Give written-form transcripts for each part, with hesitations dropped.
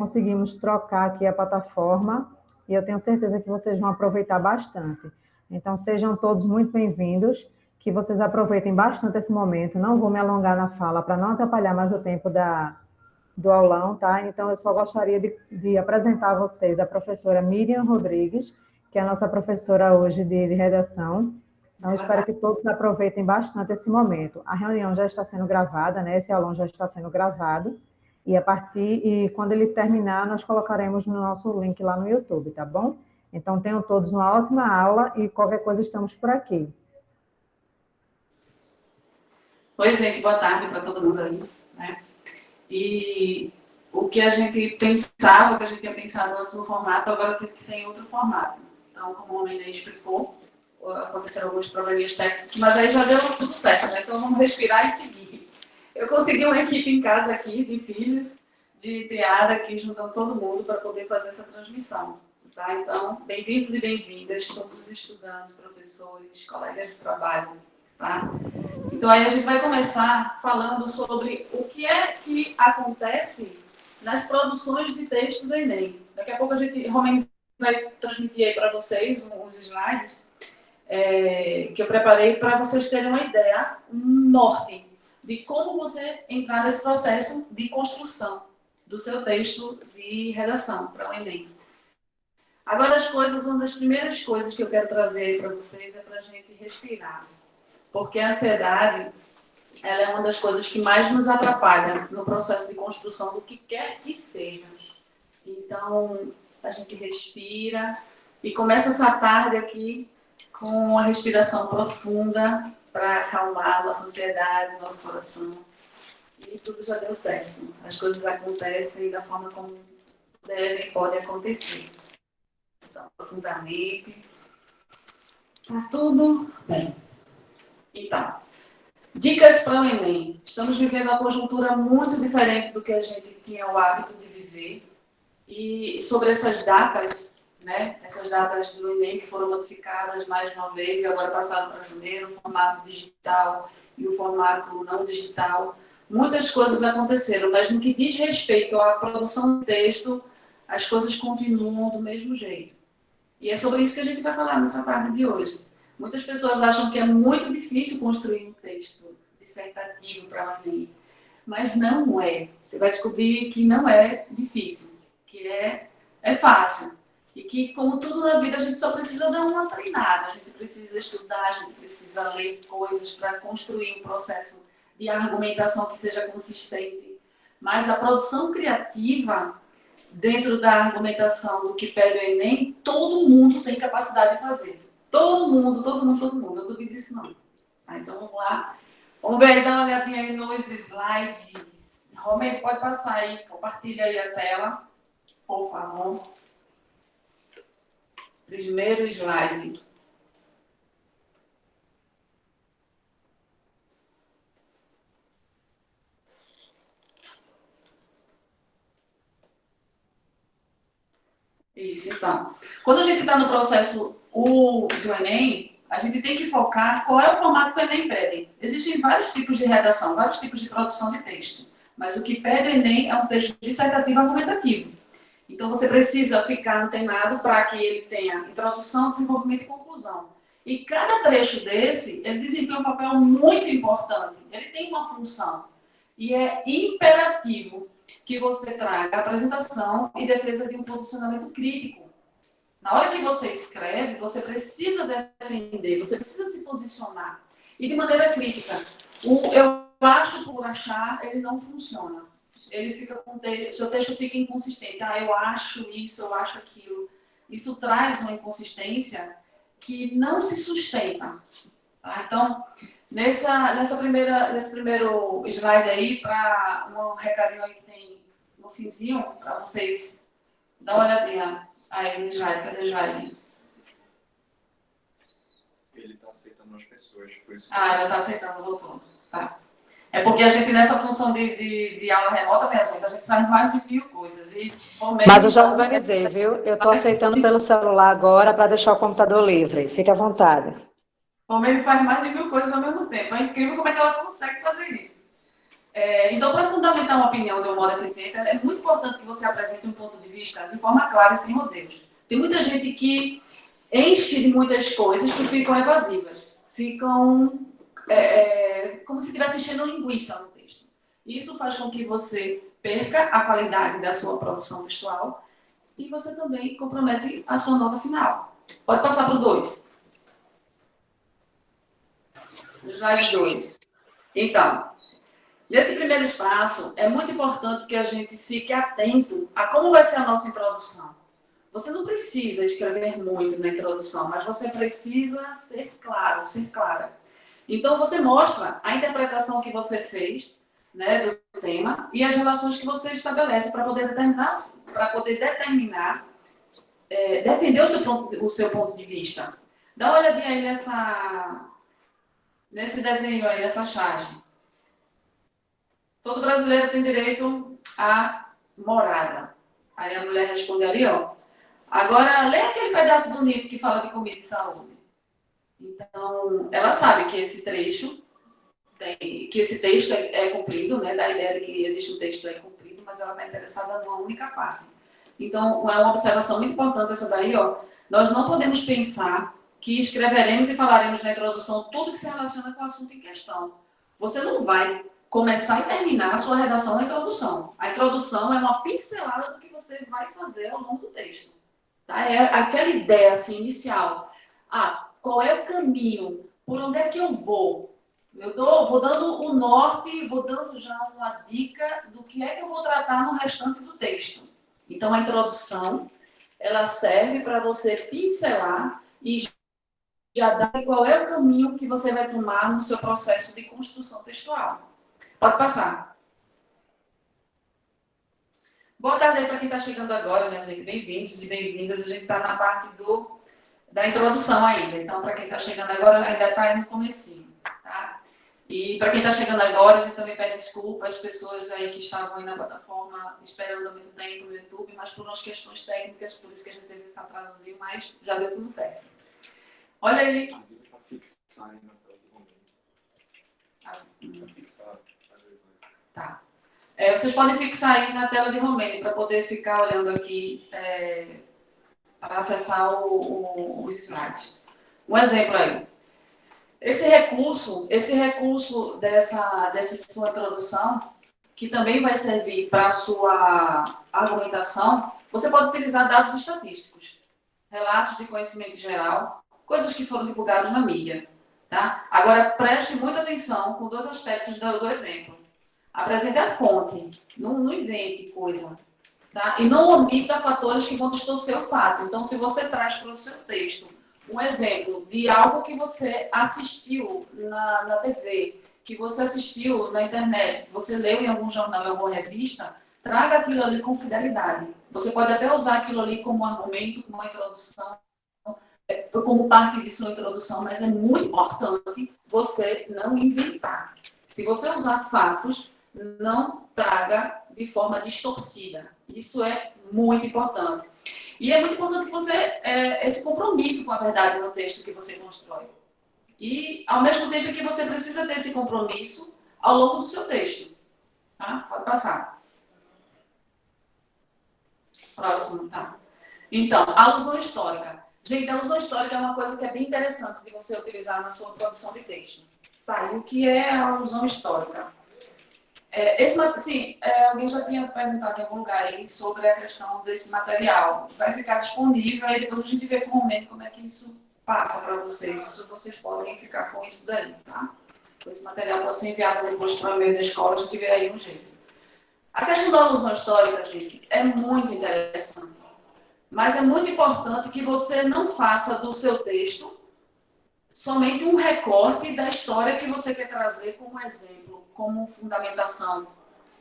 conseguimos trocar aqui a plataforma e eu tenho certeza que vocês vão aproveitar bastante. Então, sejam todos muito bem-vindos, que vocês aproveitem bastante esse momento. Não vou me alongar na fala para não atrapalhar mais o tempo do aulão, tá? Então, eu só gostaria de apresentar a vocês a professora Miriam Rodrigues, que é a nossa professora hoje de redação. Então, espero que todos aproveitem bastante esse momento. A reunião já está sendo gravada, né? Esse aulão já está sendo gravado. E quando ele terminar, nós colocaremos no nosso link lá no YouTube, tá bom? Então, tenham todos uma ótima aula e qualquer coisa estamos por aqui. Oi, gente, boa tarde para todo mundo aí, né? E o que a gente pensava, o que a gente tinha pensado antes no formato, agora teve que ser em outro formato. Então, como o Mendes explicou, aconteceram alguns probleminhas técnicos, mas aí já deu tudo certo, né? Então, vamos respirar e seguir. Eu consegui uma equipe em casa aqui, de filhos, de triada, aqui, juntando todo mundo para poder fazer essa transmissão. Tá? Então, bem-vindos e bem-vindas, todos os estudantes, professores, colegas de trabalho. Tá? Então, aí a gente vai começar falando sobre o que é que acontece nas produções de texto do Enem. Daqui a pouco Romênio vai transmitir aí para vocês uns slides que eu preparei para vocês terem uma ideia, um norte de como você entrar nesse processo de construção do seu texto de redação para o Enem. Agora, uma das primeiras coisas que eu quero trazer para vocês é para a gente respirar. Porque a ansiedade, ela é uma das coisas que mais nos atrapalha no processo de construção do que quer que seja. Então, a gente respira e começa essa tarde aqui com a respiração profunda para acalmar a nossa ansiedade, nosso coração. E tudo já deu certo. As coisas acontecem da forma como devem e podem acontecer. Então, profundamente. Tá tudo bem. Então, dicas para o Enem. Estamos vivendo uma conjuntura muito diferente do que a gente tinha o hábito de viver. E sobre essas datas, né? Essas datas do Enem que foram modificadas mais uma vez e agora passaram para janeiro, o formato digital e o formato não digital. Muitas coisas aconteceram, mas no que diz respeito à produção de texto, as coisas continuam do mesmo jeito. E é sobre isso que a gente vai falar nessa tarde de hoje. Muitas pessoas acham que é muito difícil construir um texto dissertativo para o Enem, mas não é. Você vai descobrir que não é difícil, que é fácil. E que, como tudo na vida, a gente só precisa dar uma treinada. A gente precisa estudar, a gente precisa ler coisas para construir um processo de argumentação que seja consistente. Mas a produção criativa, dentro da argumentação do que pede o Enem, todo mundo tem capacidade de fazer. Todo mundo. Eu duvido disso não. Tá, então, vamos lá. Vamos ver, dá uma olhadinha aí nos slides. Romero, pode passar aí, compartilha aí a tela, por favor. Primeiro slide. Isso, então. Quando a gente está no processo do Enem, a gente tem que focar qual é o formato que o Enem pede. Existem vários tipos de redação, vários tipos de produção de texto. Mas o que pede o Enem é um texto dissertativo argumentativo. Então, você precisa ficar antenado para que ele tenha introdução, desenvolvimento e conclusão. E cada trecho desse, ele desempenha um papel muito importante. Ele tem uma função. E é imperativo que você traga a apresentação e defesa de um posicionamento crítico. Na hora que você escreve, você precisa defender, você precisa se posicionar. E de maneira crítica. Eu acho por achar, ele não funciona. Ele fica com seu texto fica inconsistente. Eu acho isso, eu acho aquilo. Isso traz uma inconsistência que não se sustenta. Tá? Então, nesse primeiro slide aí, para um recadinho aí que tem no finzinho, para vocês dar uma olhadinha aí no slide. Cadê o slide? Ele está aceitando as pessoas, por isso. Já está aceitando, voltou. Tá. É porque a gente, nessa função de aula remota, minha gente, a gente faz mais de 1000 coisas. Mas eu já organizei, viu? Eu estou aceitando pelo celular agora para deixar o computador livre. Fique à vontade. O Romênio faz mais de 1000 coisas ao mesmo tempo. É incrível como é que ela consegue fazer isso. Então, para fundamentar uma opinião de um modo eficiente, é muito importante que você apresente um ponto de vista de forma clara e sem rodeios. Tem muita gente que enche de muitas coisas que ficam evasivas, ficam como se estivesse enchendo linguiça no texto. Isso faz com que você perca a qualidade da sua produção textual e você também compromete a sua nota final. Pode passar para o 2. Slide 2. Então, nesse primeiro espaço, é muito importante que a gente fique atento a como vai ser a nossa introdução. Você não precisa escrever muito na introdução, mas você precisa ser claro, ser clara. Então, você mostra a interpretação que você fez, né, do tema e as relações que você estabelece para poder determinar, defender o seu ponto de vista. Dá uma olhadinha aí nesse desenho aí, nessa charge. Todo brasileiro tem direito à morada. Aí a mulher responde ali, ó. Agora, lê aquele pedaço bonito que fala de comida e saúde. Então, ela sabe que esse trecho, que esse texto é cumprido, né? Da ideia de que existe um texto cumprido, mas ela está interessada numa única parte. Então, é uma observação muito importante essa daí, ó. Nós não podemos pensar que escreveremos e falaremos na introdução tudo que se relaciona com o assunto em questão. Você não vai começar e terminar a sua redação na introdução. A introdução é uma pincelada do que você vai fazer ao longo do texto. Tá? É aquela ideia assim, inicial. Qual é o caminho? Por onde é que eu vou? Eu vou dando o norte, vou dando já uma dica do que é que eu vou tratar no restante do texto. Então, a introdução, ela serve para você pincelar e já dar qual é o caminho que você vai tomar no seu processo de construção textual. Pode passar. Boa tarde aí para quem está chegando agora, minha gente. Bem-vindos e bem-vindas. A gente está na parte da introdução ainda. Então, para quem está chegando agora, ainda está aí no comecinho, tá? E para quem está chegando agora, a gente também pede desculpa às pessoas aí que estavam aí na plataforma esperando há muito tempo no YouTube, mas por umas questões técnicas, por isso que a gente teve esse atrasozinho, mas já deu tudo certo. Olha aí. Avisa para fixar aí na tela do momento. Para fixar. Tá. Vocês podem fixar aí na tela de Romênia para poder ficar olhando aqui para acessar os slides. Um exemplo aí. Esse recurso dessa sua introdução, que também vai servir para a sua argumentação, você pode utilizar dados estatísticos, relatos de conhecimento geral, coisas que foram divulgadas na mídia. Tá? Agora, preste muita atenção com 2 aspectos do exemplo. Apresente a fonte, não invente coisa. Tá? E não omita fatores que vão distorcer o fato. Então, se você traz para o seu texto um exemplo de algo que você assistiu na TV, que você assistiu na internet, que você leu em algum jornal, em alguma revista, traga aquilo ali com fidelidade. Você pode até usar aquilo ali como argumento, como uma introdução, como parte de sua introdução, mas é muito importante você não inventar. Se você usar fatos, não traga de forma distorcida. Isso é muito importante. E é muito importante que você esse compromisso com a verdade no texto que você constrói. E, ao mesmo tempo que você precisa ter esse compromisso ao longo do seu texto. Tá? Pode passar. Próximo, tá? Então, alusão histórica. Gente, a alusão histórica é uma coisa que é bem interessante de você utilizar na sua produção de texto. Tá, e o que é a alusão histórica? Alguém já tinha perguntado em algum lugar aí sobre a questão desse material. Vai ficar disponível, aí depois a gente vê com o momento como é que isso passa para vocês. Isso vocês podem ficar com isso daí, tá? Esse material pode ser enviado depois para o e-mail da escola, a gente vê aí um jeito. A questão da alusão histórica, gente, é muito interessante. Mas é muito importante que você não faça do seu texto somente um recorte da história que você quer trazer como exemplo, como fundamentação.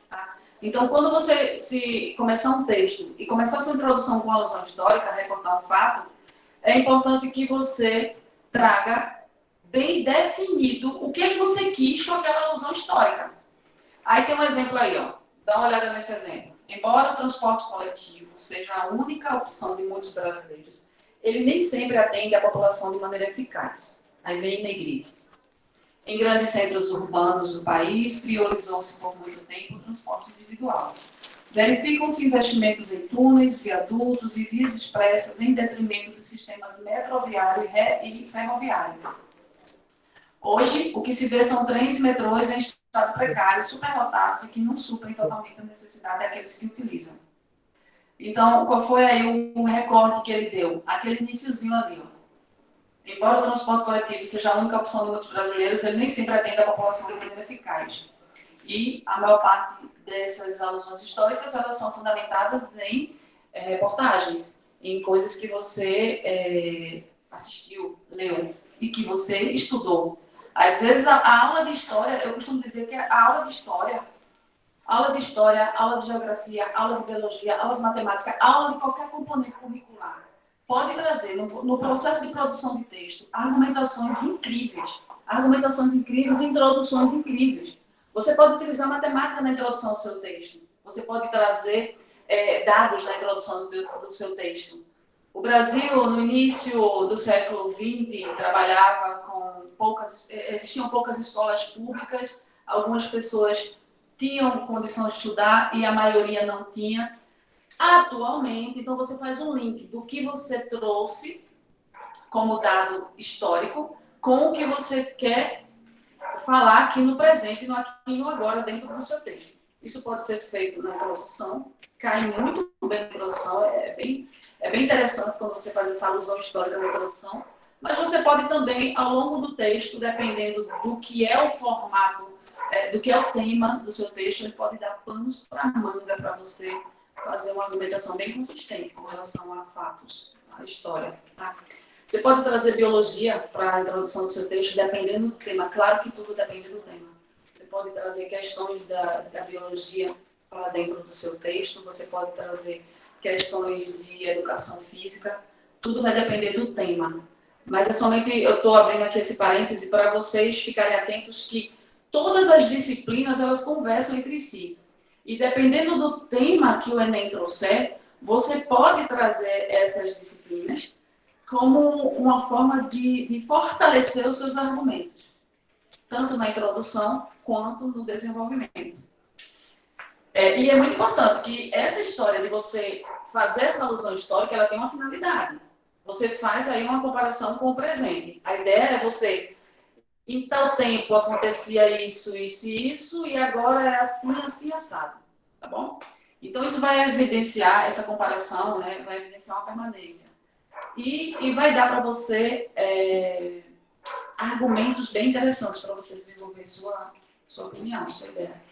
Tá? Então, quando você começar um texto e começar a sua introdução com alusão histórica, recortar um fato, é importante que você traga bem definido o que é que você quis com aquela alusão histórica. Aí tem um exemplo aí, ó. Dá uma olhada nesse exemplo. Embora o transporte coletivo seja a única opção de muitos brasileiros, ele nem sempre atende a população de maneira eficaz. Aí vem em negrito. Em grandes centros urbanos do país, priorizou-se por muito tempo o transporte individual. Verificam-se investimentos em túneis, viadutos e vias expressas em detrimento dos sistemas metroviário e ferroviário. Hoje, o que se vê são trens e metrôs em estado precário, superlotados e que não suprem totalmente a necessidade daqueles que utilizam. Então, qual foi aí o recorte que ele deu? Aquele iniciozinho ali, ó. Embora o transporte coletivo seja a única opção de muitos brasileiros, ele nem sempre atende a população de maneira eficaz. E a maior parte dessas alusões históricas, elas são fundamentadas em reportagens, em coisas que você assistiu, leu e que você estudou. Às vezes, a aula de história, eu costumo dizer que a aula de história, aula de geografia, aula de biologia, aula de matemática, aula de qualquer componente curricular, pode trazer, no processo de produção de texto, argumentações incríveis e introduções incríveis. Você pode utilizar matemática na introdução do seu texto. Você pode trazer dados na introdução do seu texto. O Brasil, no início do século XX, trabalhava com existiam poucas escolas públicas, algumas pessoas tinham condições de estudar e a maioria não tinha. Atualmente, então você faz um link do que você trouxe como dado histórico com o que você quer falar aqui no presente, no aqui e no agora, dentro do seu texto. Isso pode ser feito na introdução, cai muito bem na introdução, é bem interessante quando você faz essa alusão histórica na introdução, mas você pode também, ao longo do texto, dependendo do que é o formato, do que é o tema do seu texto, ele pode dar panos para manga para você fazer uma argumentação bem consistente com relação a fatos, a história. Tá? Você pode trazer biologia para a introdução do seu texto, dependendo do tema. Claro que tudo depende do tema. Você pode trazer questões da biologia para dentro do seu texto, você pode trazer questões de educação física, tudo vai depender do tema. Mas é somente, eu estou abrindo aqui esse parêntese para vocês ficarem atentos que todas as disciplinas, elas conversam entre si. E dependendo do tema que o Enem trouxer, você pode trazer essas disciplinas como uma forma de fortalecer os seus argumentos, tanto na introdução quanto no desenvolvimento. E é muito importante que essa história de você fazer essa alusão histórica, ela tem uma finalidade. Você faz aí uma comparação com o presente. A ideia é você, em tal tempo acontecia isso, isso e isso, e agora é assim, assim, assado. Tá bom? Então, isso vai evidenciar, essa comparação, né, vai evidenciar uma permanência. E vai dar para você argumentos bem interessantes para você desenvolver sua opinião, sua ideia.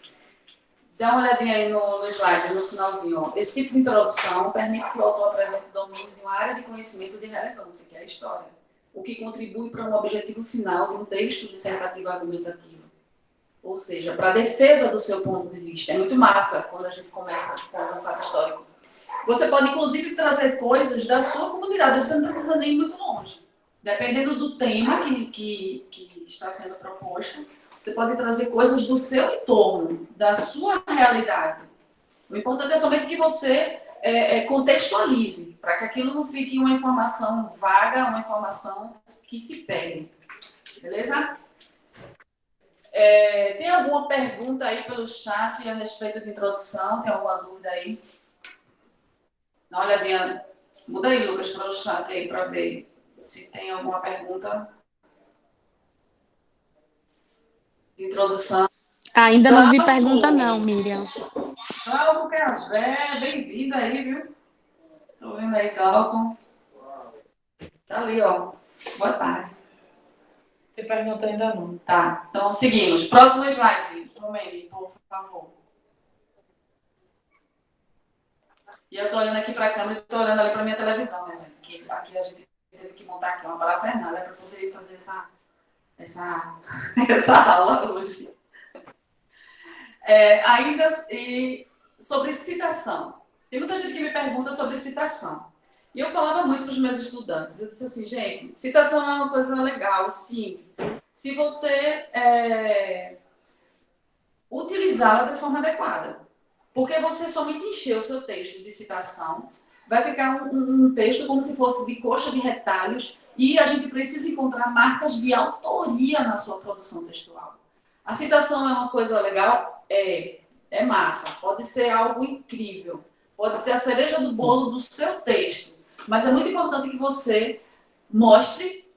Dá uma olhadinha aí no slide, no finalzinho. Ó. Esse tipo de introdução permite que o autor apresente o domínio de uma área de conhecimento de relevância, que é a história, o que contribui para um objetivo final de um texto dissertativo argumentativo. Ou seja, para a defesa do seu ponto de vista. É muito massa quando a gente começa com um fato histórico. Você pode, inclusive, trazer coisas da sua comunidade, você não precisa nem ir muito longe. Dependendo do tema que está sendo proposto, você pode trazer coisas do seu entorno, da sua realidade. O importante é somente que você contextualize, para que aquilo não fique uma informação vaga, uma informação que se perde. Beleza? Tem alguma pergunta aí pelo chat a respeito de introdução? Tem alguma dúvida aí? Dá uma olhadinha. Muda aí, Lucas, para o chat aí, para ver se tem alguma pergunta de introdução. Ainda não vi pergunta não, Miriam. Glauco Casvé, bem-vinda aí, viu? Tô vendo aí, Glauco. Tá ali, ó. Boa tarde. Tem pergunta ainda não. Tá, então seguimos. Próximo slide, Romene, por favor. E eu tô olhando aqui para a câmera e tô olhando ali para minha televisão, né, gente? Que aqui a gente teve que montar aqui uma parafernália para poder fazer essa aula hoje. Ainda sobre citação. Tem muita gente que me pergunta sobre citação. E eu falava muito para os meus estudantes. Eu disse assim, gente, citação é uma coisa legal, sim. Se você utilizá-la de forma adequada. Porque você somente encher o seu texto de citação, vai ficar um texto como se fosse de coxa de retalhos E a gente precisa encontrar marcas de autoria na sua produção textual. A citação é uma coisa legal? É massa. Pode ser algo incrível. Pode ser a cereja do bolo do seu texto. Mas é muito importante que você mostre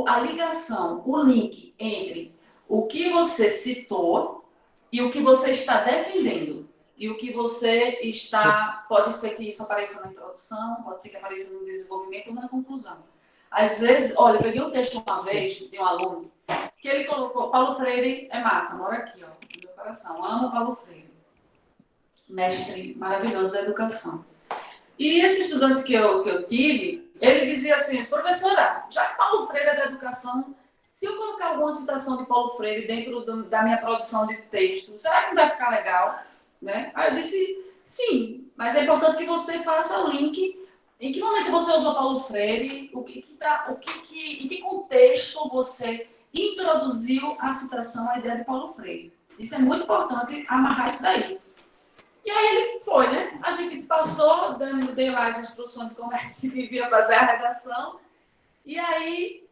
a ligação, o link entre o que você citou e o que você está defendendo. E o que você está... Pode ser que isso apareça na introdução, pode ser que apareça no desenvolvimento ou na conclusão. Às vezes, olha, eu peguei um texto uma vez de um aluno que ele colocou... Paulo Freire é massa, mora aqui, ó, no meu coração. Amo Paulo Freire. Mestre maravilhoso da educação. E esse estudante que eu tive, ele dizia assim, professora, já que Paulo Freire é da educação, se eu colocar alguma citação de Paulo Freire dentro da minha produção de texto, será que não vai ficar legal? Né? Aí eu disse, sim, mas é importante que você faça o link. Em que momento você usou Paulo Freire? Em que contexto você introduziu a citação, a ideia de Paulo Freire? Isso é muito importante amarrar isso daí. E aí ele foi, né? A gente passou, dei lá as instruções de como é que devia fazer a redação. E aí,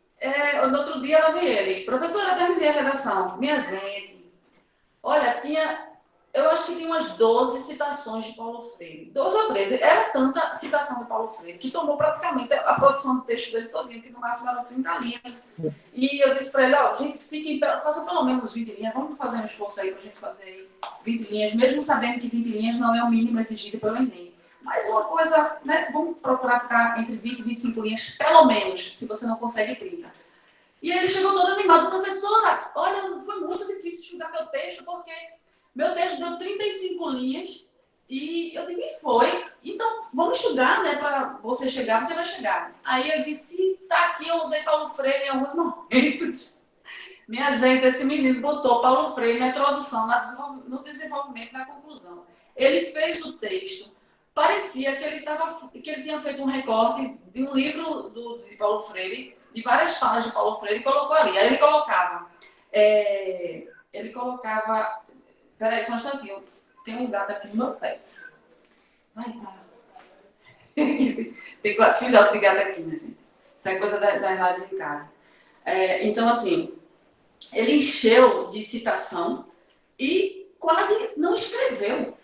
no outro dia, eu vi ele. Professora, terminei a redação. Minha gente, olha, eu acho que tinha umas 12 citações de Paulo Freire. 12 ou 13. Era tanta citação de Paulo Freire que tomou praticamente a produção do texto dele todinho, que no máximo eram 30 linhas. E eu disse para ele, ó, gente, façam pelo menos 20 linhas, vamos fazer um esforço aí para a gente fazer 20 linhas, mesmo sabendo que 20 linhas não é o mínimo exigido pelo Enem. Mas uma coisa, né, vamos procurar ficar entre 20 e 25 linhas, pelo menos, se você não consegue 30. E aí ele chegou todo animado, professora, olha, foi muito difícil estudar meu texto, porque meu texto deu 35 linhas, e eu digo, e foi? Então, vamos estudar, né, para você chegar, você vai chegar. Aí ele disse, tá aqui, eu usei Paulo Freire em alguns momentos. Minha gente, esse menino botou Paulo Freire na introdução, no desenvolvimento, na conclusão. Ele fez o texto, parecia que ele tinha feito um recorte de um livro de Paulo Freire, de várias falas de Paulo Freire, e colocou ali. Aí ele colocava, peraí, só um instantinho, tem um gato aqui no meu pé. Vai, para. Tem 4 filhotes de gato aqui, minha gente. Isso é coisa das lives em casa. Então, assim, ele encheu de citação e quase não escreveu.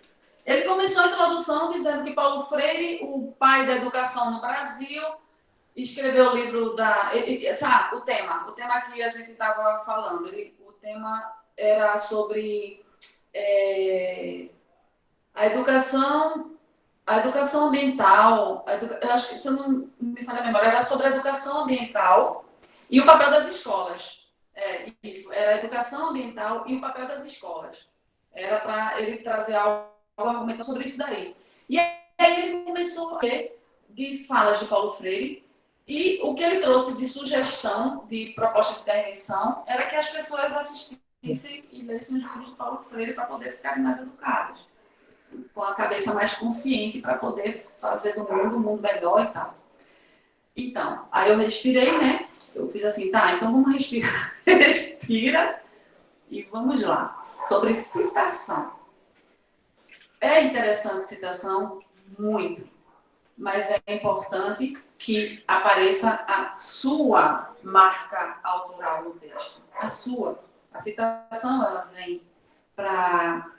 Ele começou a introdução dizendo que Paulo Freire, o pai da educação no Brasil, escreveu o livro o tema que a gente estava falando. O tema era sobre a educação ambiental. Eu acho que, se eu não me falha a memória, era sobre a educação ambiental e o papel das escolas. Isso, era a educação ambiental e o papel das escolas. Era para ele trazer algo argumentar sobre isso daí. E aí ele começou a ver de falas de Paulo Freire e o que ele trouxe de sugestão, de proposta de intervenção, era que as pessoas assistissem e lessem os livros de Paulo Freire para poder ficarem mais educadas, com a cabeça mais consciente para poder fazer do mundo um mundo melhor e tal. Então, aí eu respirei, né? Eu fiz assim, tá, então vamos respirar. Respira e vamos lá. Sobre citação. É interessante citação? Muito. Mas é importante que apareça a sua marca autoral no texto. A sua. A citação, ela vem para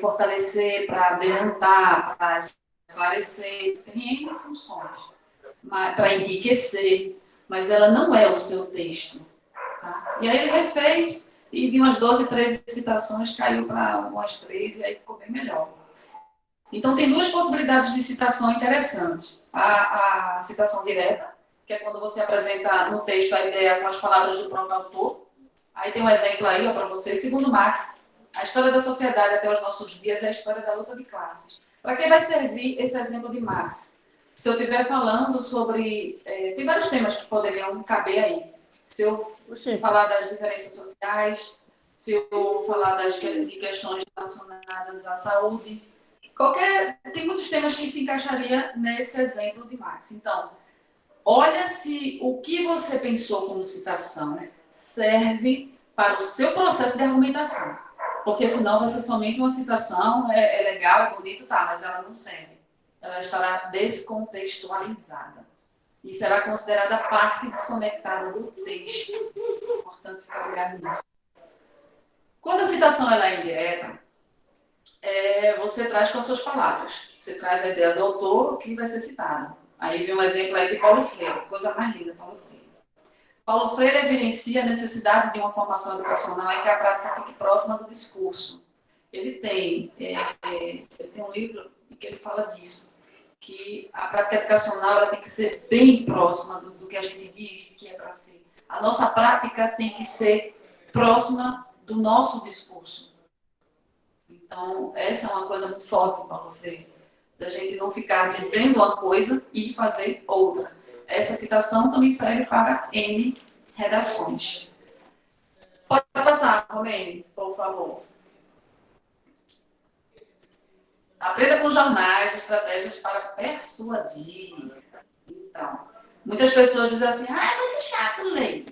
fortalecer, para brilhantar, para esclarecer. Tem N funções. Para enriquecer. Mas ela não é o seu texto. Tá? E aí ele refez, e de umas 12, 13 citações caiu para umas 3, e aí ficou bem melhor. Então, tem 2 possibilidades de citação interessantes. A citação direta, que é quando você apresenta no texto a ideia com as palavras do próprio autor. Aí tem um exemplo aí para você. Segundo Marx, a história da sociedade até os nossos dias é a história da luta de classes. Para que vai servir esse exemplo de Marx? Se eu estiver falando sobre... tem vários temas que poderiam caber aí. Se eu falar das diferenças sociais, se eu falar de questões relacionadas à saúde, tem muitos temas que se encaixaria nesse exemplo de Marx. Então, olha se o que você pensou como citação serve para o seu processo de argumentação. Porque senão vai ser somente uma citação, é legal, é bonito, tá, mas ela não serve. Ela estará descontextualizada. e será considerada parte desconectada do texto. Portanto, ficar ligado nisso. Quando a citação ela é indireta, você traz com as suas palavras. Você traz a ideia do autor, que vai ser citado. Aí vem um exemplo aí de Paulo Freire, coisa mais linda, Paulo Freire. Paulo Freire evidencia a necessidade de uma formação educacional em que a prática fique próxima do discurso. Ele tem um livro em que ele fala disso, que a prática educacional ela tem que ser bem próxima do que a gente diz que é para ser. A nossa prática tem que ser próxima do nosso discurso. Então, essa é uma coisa muito forte, Paulo Freire, da gente não ficar dizendo uma coisa e fazer outra. Essa citação também serve para N redações. Pode passar, Romene, por favor. Aprenda com jornais estratégias para persuadir. Então, muitas pessoas dizem assim, é muito chato ler.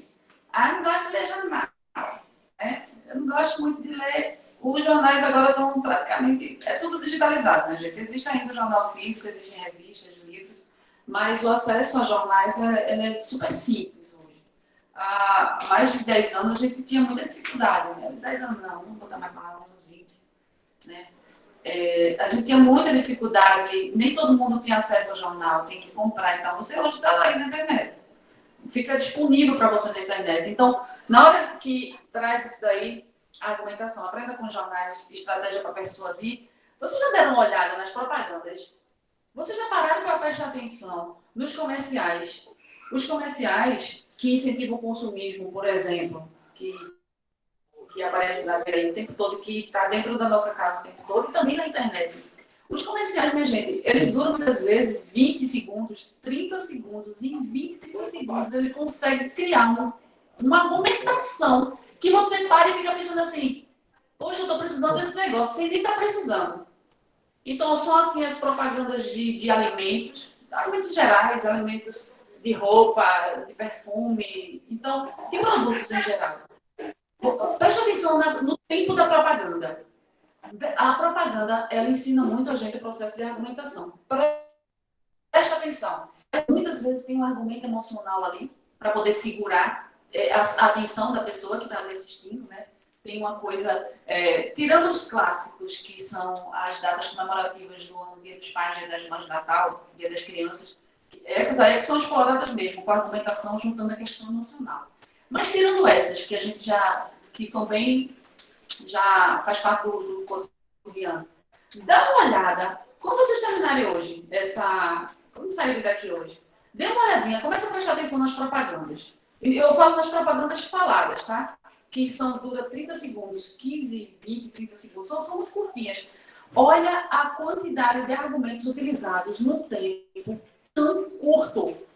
Não gosto de ler jornal. Eu não gosto muito de ler. Os jornais agora estão praticamente... É tudo digitalizado, né, gente? Existe ainda o jornal físico, existem revistas, livros, mas o acesso a jornais é super simples hoje. Há mais de 10 anos a gente tinha muita dificuldade, né? 10 anos não, vamos botar mais para lá, uns 20, né? A gente tinha muita dificuldade, nem todo mundo tinha acesso ao jornal, tem que comprar. Então, você hoje está lá aí na internet. Fica disponível para você na internet. Então, na hora que traz isso daí, a argumentação, aprenda com jornais, estratégia para persuadir, vocês já deram uma olhada nas propagandas? Vocês já pararam para prestar atenção nos comerciais? Os comerciais que incentivam o consumismo, por exemplo, que aparece na TV o tempo todo, que está dentro da nossa casa o tempo todo, e também na internet. Os comerciais, minha gente, eles duram muitas vezes 20 segundos, 30 segundos, e em 20, 30 segundos ele consegue criar uma argumentação que você para e fica pensando assim, poxa, eu estou precisando desse negócio, sem nem estar precisando. Então, são assim as propagandas de alimentos gerais, alimentos de roupa, de perfume, então, de produtos em geral. Preste atenção no tempo da propaganda. A propaganda, ela ensina muito a gente o processo de argumentação. Preste atenção. Muitas vezes tem um argumento emocional ali, para poder segurar a atenção da pessoa que está ali assistindo, né? Tem uma coisa, tirando os clássicos, que são as datas comemorativas do ano, Dia dos Pais, Dia das Mães, Natal, Dia das Crianças, essas aí que são exploradas mesmo, com a argumentação, juntando a questão emocional. Mas tirando essas, que a gente que também já faz parte do cotidiano, dá uma olhada, quando vocês terminarem hoje, quando saírem daqui hoje, dê uma olhadinha, comece a prestar atenção nas propagandas. Eu falo nas propagandas faladas, tá? Que dura 30 segundos, 15, 20, 30 segundos, são muito curtinhas. Olha a quantidade de argumentos utilizados num tempo tão curto.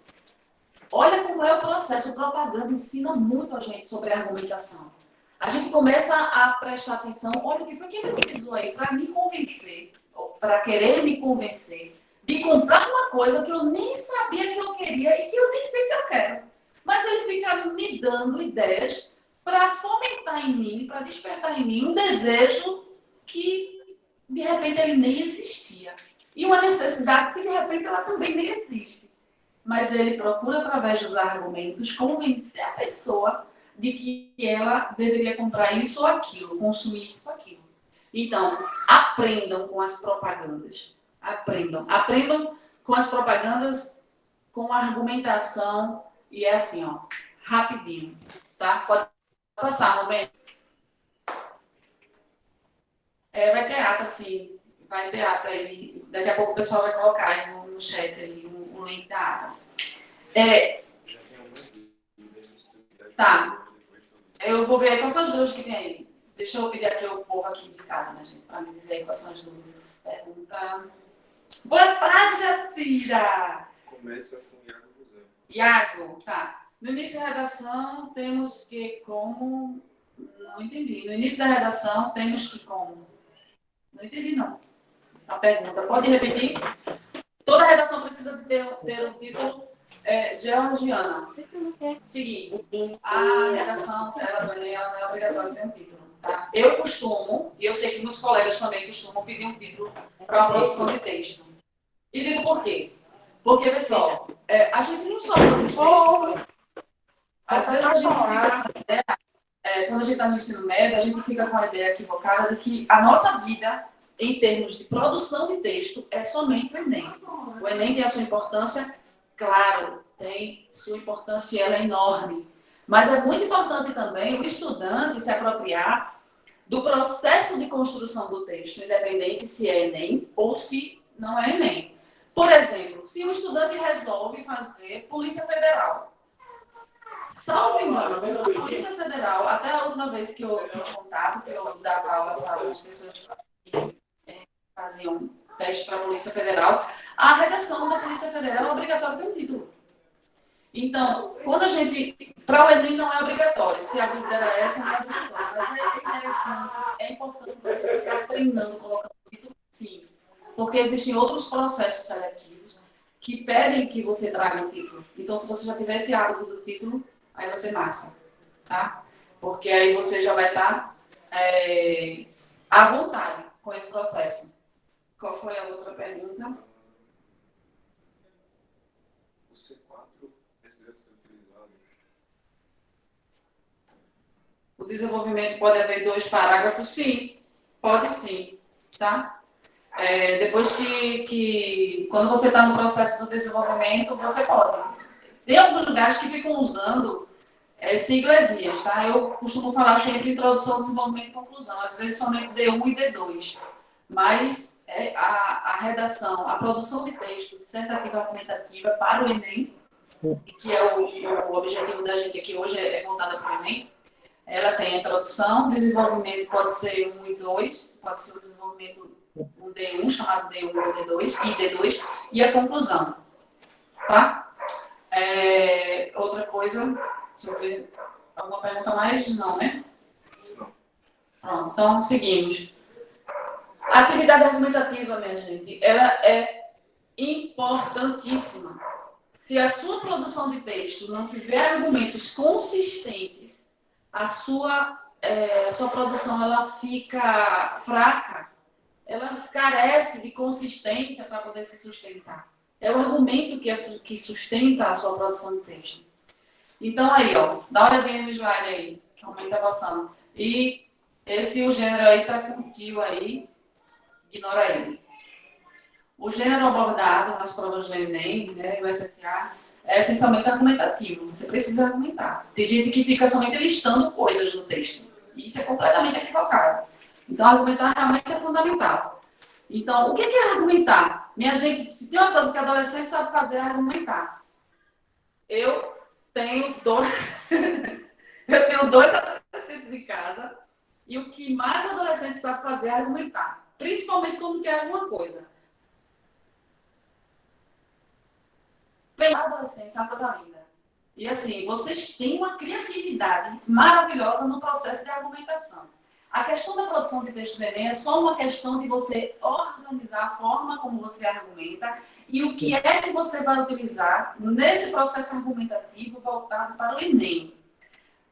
Olha como é o processo. A propaganda ensina muito a gente sobre a argumentação. A gente começa a prestar atenção, olha o que foi que ele utilizou aí para me convencer, para querer me convencer de comprar uma coisa que eu nem sabia que eu queria e que eu nem sei se eu quero. Mas ele fica me dando ideias para fomentar em mim, para despertar em mim um desejo que, de repente, ele nem existia. E uma necessidade que, de repente, ela também nem existe. Mas ele procura, através dos argumentos, convencer a pessoa de que ela deveria comprar isso ou aquilo, consumir isso ou aquilo. Então, aprendam com as propagandas. Aprendam com as propagandas, com a argumentação, e é assim, ó, rapidinho, tá? Pode passar, momento. Vai ter ata, sim. Vai ter ata aí. Daqui a pouco o pessoal vai colocar aí no chat aí o link da ata. Tá. Eu vou ver aí quais são as dúvidas que tem aí. Deixa eu pedir aqui o povo aqui de casa, né, gente, para me dizer aí quais são as dúvidas. Pergunta. Boa tarde, Jacira! Começa com Iago José. Iago, tá. No início da redação, temos que como... Não entendi. No início da redação, temos que como... Não entendi, não. A pergunta. Pode repetir? Toda redação precisa de ter um título georgiana. Seguinte, a redação, ela não é obrigatória ter um título, tá? Eu costumo, e eu sei que meus colegas também costumam pedir um título para uma produção de texto. E digo por quê? Porque, pessoal, a gente não só produz texto. Às vezes a gente fica com a ideia, quando a gente está no ensino médio, a gente fica com a ideia equivocada de que a nossa vida, em termos de produção de texto, é somente o Enem. O Enem tem a sua importância, claro, tem sua importância e ela é enorme. Mas é muito importante também o estudante se apropriar do processo de construção do texto, independente se é Enem ou se não é Enem. Por exemplo, se um estudante resolve fazer Polícia Federal, salvo engano, a Polícia Federal, até a última vez que eu tive contato, que eu dava aula para algumas pessoas que faziam teste para a Polícia Federal, a redação da Polícia Federal é obrigatória ter um título. Então, quando a gente... Para o Enem não é obrigatório, se a dúvida era essa, não é obrigatório. Mas é interessante, é importante você ficar treinando, colocando título, sim. Porque existem outros processos seletivos que pedem que você traga o título. Então, se você já tiver esse hábito do título, aí você nasce, tá? Porque aí você já vai estar à vontade com esse processo. Qual foi a outra pergunta? O C4 precisa ser utilizado. O desenvolvimento pode haver 2 parágrafos? Sim, pode sim, tá? Depois quando você está no processo do desenvolvimento, você pode. Tem alguns lugares que ficam usando siglazinhas, tá? Eu costumo falar sempre introdução, desenvolvimento e conclusão. Às vezes somente D1 e D2. Mas a redação, a produção de texto dissertativa argumentativa para o Enem, que é o objetivo da gente aqui hoje, é voltada para o Enem, ela tem a introdução, desenvolvimento pode ser 1 e 2, pode ser o desenvolvimento um D1, chamado D1 ou D2, e D2, e a conclusão, tá? Outra coisa, deixa eu ver, alguma pergunta mais? Não, né? Pronto, então seguimos. A atividade argumentativa, minha gente, ela é importantíssima. Se a sua produção de texto não tiver argumentos consistentes, a sua produção ela fica fraca, ela carece de consistência para poder se sustentar. É o argumento que sustenta a sua produção de texto. Então, aí, ó, dá uma olhadinha no slide aí, que aumenta está passando. E o gênero aí está com tio aí, ignora ele. O gênero abordado nas provas do Enem, né, no SSA, é essencialmente argumentativo. Você precisa argumentar. Tem gente que fica somente listando coisas no texto. E isso é completamente equivocado. Então, argumentar realmente é fundamental. Então, o que é argumentar? Minha gente, se tem uma coisa que adolescente sabe fazer, é argumentar. Eu tenho dois adolescentes em casa e o que mais adolescente sabe fazer é argumentar. Principalmente quando quer alguma coisa. A adolescência é uma coisa linda. E assim, vocês têm uma criatividade maravilhosa no processo de argumentação. A questão da produção de texto do Enem é só uma questão de você organizar a forma como você argumenta e o que é que você vai utilizar nesse processo argumentativo voltado para o Enem.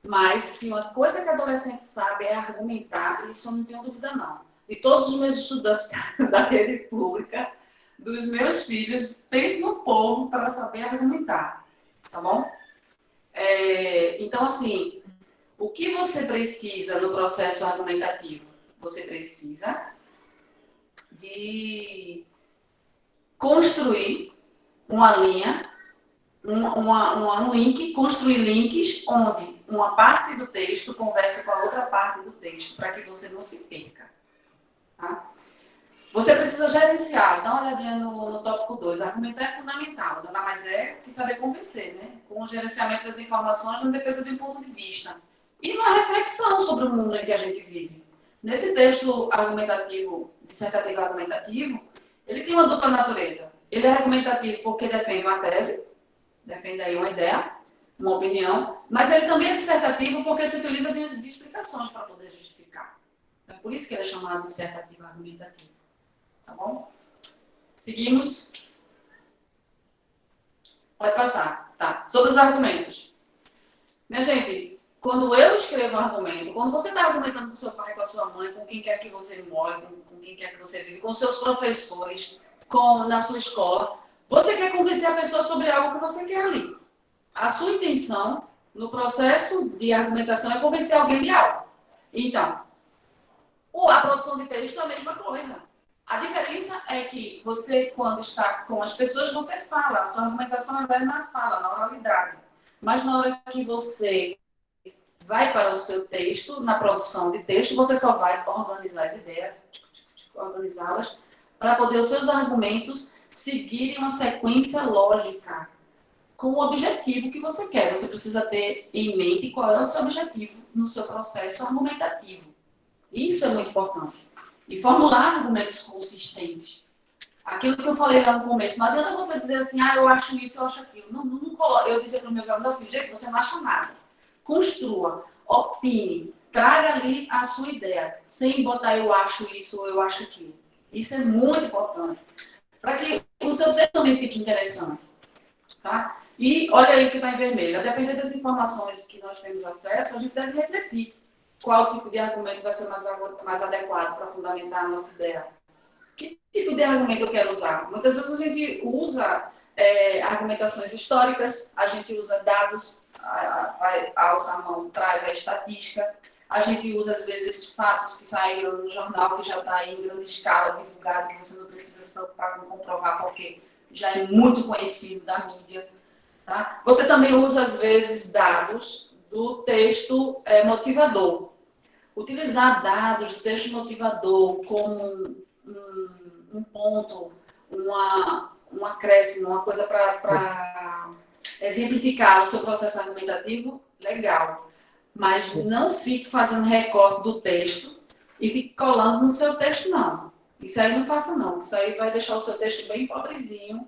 Mas, se uma coisa que a adolescente sabe é argumentar, isso eu não tenho dúvida, não. De todos os meus estudantes da rede pública, dos meus filhos, pense no povo para saber argumentar, tá bom? Então, assim, o que você precisa no processo argumentativo? Você precisa de construir uma linha, um link, construir links onde uma parte do texto conversa com a outra parte do texto, para que você não se perca. Tá? Você precisa gerenciar, dá uma olhadinha no tópico 2. Argumentar é fundamental, nada mais é que saber convencer, né? Com o gerenciamento das informações na defesa de um ponto de vista. E uma reflexão sobre o mundo em que a gente vive. Nesse texto argumentativo, dissertativo argumentativo, ele tem uma dupla natureza. Ele é argumentativo porque defende uma tese, defende aí uma ideia, uma opinião, mas ele também é dissertativo porque se utiliza de explicações para poder justificar. É por isso que ele é chamado de dissertativo argumentativo. Tá bom? Seguimos. Pode passar. Tá. Sobre os argumentos. Minha gente, quando eu escrevo um argumento, quando você está argumentando com seu pai, com a sua mãe, com quem quer que você more, com quem quer que você vive, com seus professores, na sua escola, Você quer convencer a pessoa sobre algo que você quer ali. A sua intenção no processo de argumentação é convencer alguém de algo. Então, a produção de texto é a mesma coisa. A diferença é que você, quando está com as pessoas, você fala. A sua argumentação é na fala, na oralidade. Mas na hora que você vai para o seu texto, na produção de texto, você só vai organizar as ideias, organizá-las, para poder os seus argumentos seguirem uma sequência lógica, com o objetivo que você quer. Você precisa ter em mente qual é o seu objetivo no seu processo argumentativo. Isso é muito importante. E formular argumentos consistentes. Aquilo que eu falei lá no começo, não adianta você dizer assim, eu acho isso, eu acho aquilo. Não coloque. Eu dizia para os meus alunos assim, gente, você não acha nada. Construa, opine, traga ali a sua ideia, sem botar eu acho isso ou eu acho aquilo. Isso é muito importante. Para que o seu texto também fique interessante. Tá? E olha aí que está em vermelho. A depender das informações que nós temos acesso, a gente deve refletir qual tipo de argumento vai ser mais adequado para fundamentar a nossa ideia. Que tipo de argumento eu quero usar? Muitas vezes a gente usa argumentações históricas, a gente usa dados, alça a mão, traz a estatística, a gente usa, às vezes, fatos que saíram no jornal, que já está aí em grande escala, divulgado, que você não precisa se preocupar com comprovar, porque já é muito conhecido da mídia. Tá? Você também usa, às vezes, dados do texto motivador. Utilizar dados do texto motivador como um ponto, um acréscimo, uma coisa para exemplificar o seu processo argumentativo, legal. Mas não fique fazendo recorte do texto e fique colando no seu texto, não. Isso aí não faça, não. Isso aí vai deixar o seu texto bem pobrezinho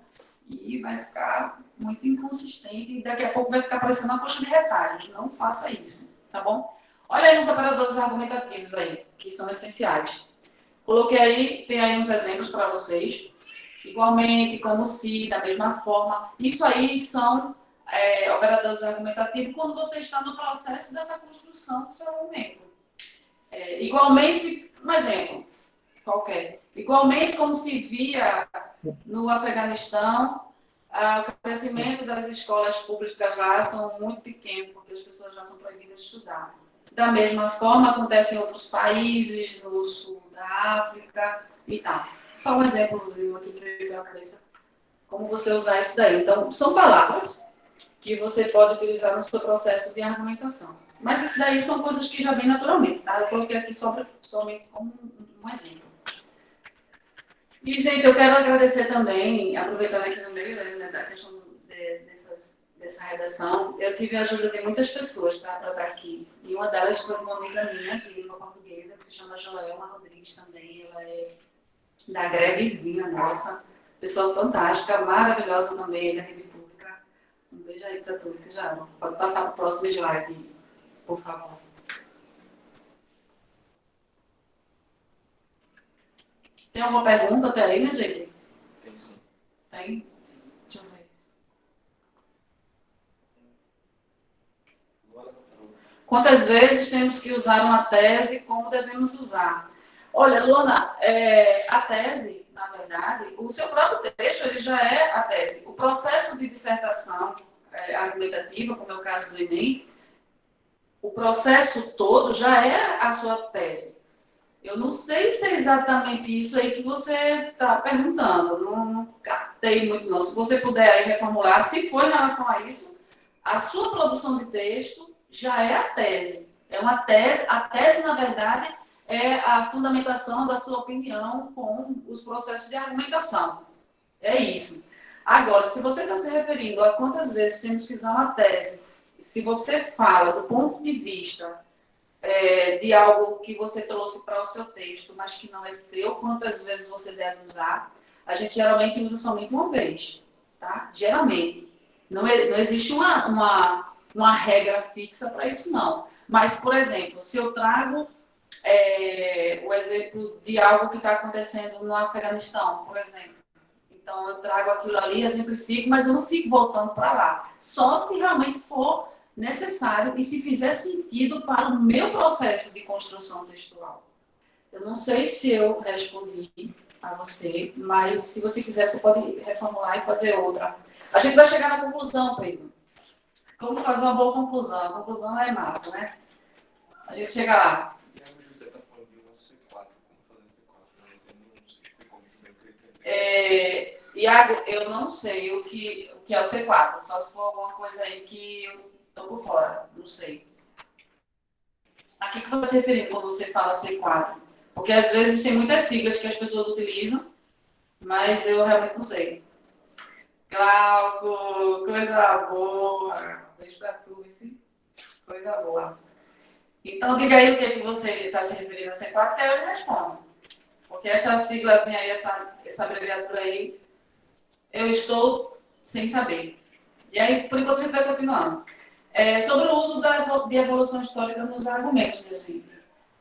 e vai ficar muito inconsistente e daqui a pouco vai ficar parecendo uma coxa de retalhos. Não faça isso, tá bom? Olha aí os operadores argumentativos aí, que são essenciais. Coloquei aí, tem aí uns exemplos para vocês. Igualmente, como se, da mesma forma. Isso aí são operadores argumentativos quando você está no processo dessa construção do seu argumento. Igualmente, um exemplo qualquer. Igualmente, como se via no Afeganistão, o crescimento das escolas públicas lá são muito pequeno, porque as pessoas já são proibidas de estudar. Da mesma forma, acontece em outros países, no sul da África e tal. Só um exemplozinho aqui que me veio à cabeça. Como você usar isso daí. Então, são palavras que você pode utilizar no seu processo de argumentação. Mas isso daí são coisas que já vêm naturalmente, tá? Eu coloquei aqui somente como um exemplo. E, gente, eu quero agradecer também, aproveitando aqui no meio da questão dessa redação, eu tive a ajuda de muitas pessoas, tá, para estar aqui. E uma delas foi uma amiga minha, de língua portuguesa, que se chama Joelma Rodrigues também. Ela é da grevezinha nossa, pessoa fantástica, maravilhosa também, da Rede Pública. Um beijo aí para todos. Você já pode passar para o próximo slide, por favor. Tem alguma pergunta até aí, minha gente? Tem sim. Tem? Deixa eu ver. Quantas vezes temos que usar uma tese? Como devemos usar? Olha, Luana, a tese, na verdade, o seu próprio texto, ele já é a tese. O processo de dissertação argumentativa, como é o caso do Enem, o processo todo já é a sua tese. Eu não sei se é exatamente isso aí que você está perguntando. Não captei muito, não. Se você puder aí reformular, se for em relação a isso, a sua produção de texto já é a tese. É uma tese. A tese, na verdade, é a fundamentação da sua opinião com os processos de argumentação. É isso. Agora, se você está se referindo a quantas vezes temos que usar uma tese, se você fala do ponto de vista de algo que você trouxe para o seu texto, mas que não é seu, quantas vezes você deve usar, a gente geralmente usa somente uma vez, tá? Geralmente. Não existe uma regra fixa para isso, não. Mas, por exemplo, se eu trago o exemplo de algo que está acontecendo no Afeganistão, por exemplo. Então, eu trago aquilo ali, exemplifico, mas eu não fico voltando para lá. Só se realmente for necessário e se fizer sentido para o meu processo de construção textual. Eu não sei se eu respondi a você, mas se você quiser, você pode reformular e fazer outra. A gente vai chegar na conclusão, Pedro. Como fazer uma boa conclusão? A conclusão é massa, né? A gente chega lá. E aí o José está falando de uma C4, como fazer C4, mas ele não se explicou muito bem o que ele quer dizer. Iago, eu não sei o que é o C4, só se for alguma coisa aí que eu tô por fora, não sei. A que você se referindo quando você fala C4? Porque às vezes tem muitas siglas que as pessoas utilizam, mas eu realmente não sei. Glauco, coisa boa. Beijo pra tu, sim. Coisa boa. Então, diga aí o que, é que você está se referindo a C4, que aí eu lhe respondo. Porque essa siglazinha aí, essa abreviatura aí, eu estou sem saber. E aí, por enquanto, a gente vai continuando. Sobre o uso de evolução histórica nos argumentos, minha gente.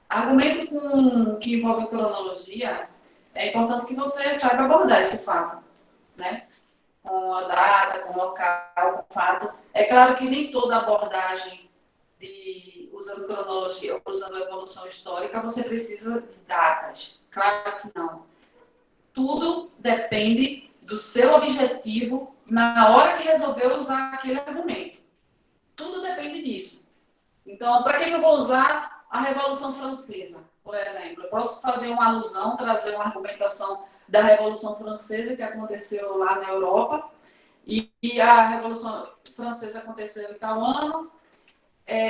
Argumento que envolve cronologia, é importante que você saiba abordar esse fato, né? Com a data, com o local, com o fato. É claro que nem toda abordagem usando cronologia, usando evolução histórica, você precisa de datas. Claro que não. Tudo depende do seu objetivo na hora que resolveu usar aquele argumento. Tudo depende disso. Então, para que eu vou usar a Revolução Francesa, por exemplo? Eu posso fazer uma alusão, trazer uma argumentação da Revolução Francesa que aconteceu lá na Europa, e a Revolução Francesa aconteceu em tal ano.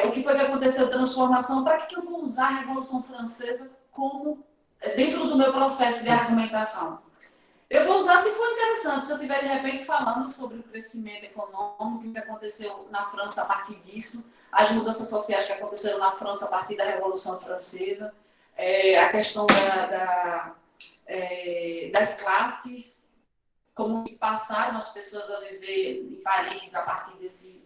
O que foi que aconteceu? Transformação. Para que eu vou usar a Revolução Francesa como dentro do meu processo de argumentação? Eu vou usar se for interessante, se eu estiver de repente falando sobre o crescimento econômico que aconteceu na França a partir disso, as mudanças sociais que aconteceram na França a partir da Revolução Francesa, a questão das classes, como passaram as pessoas a viver em Paris a partir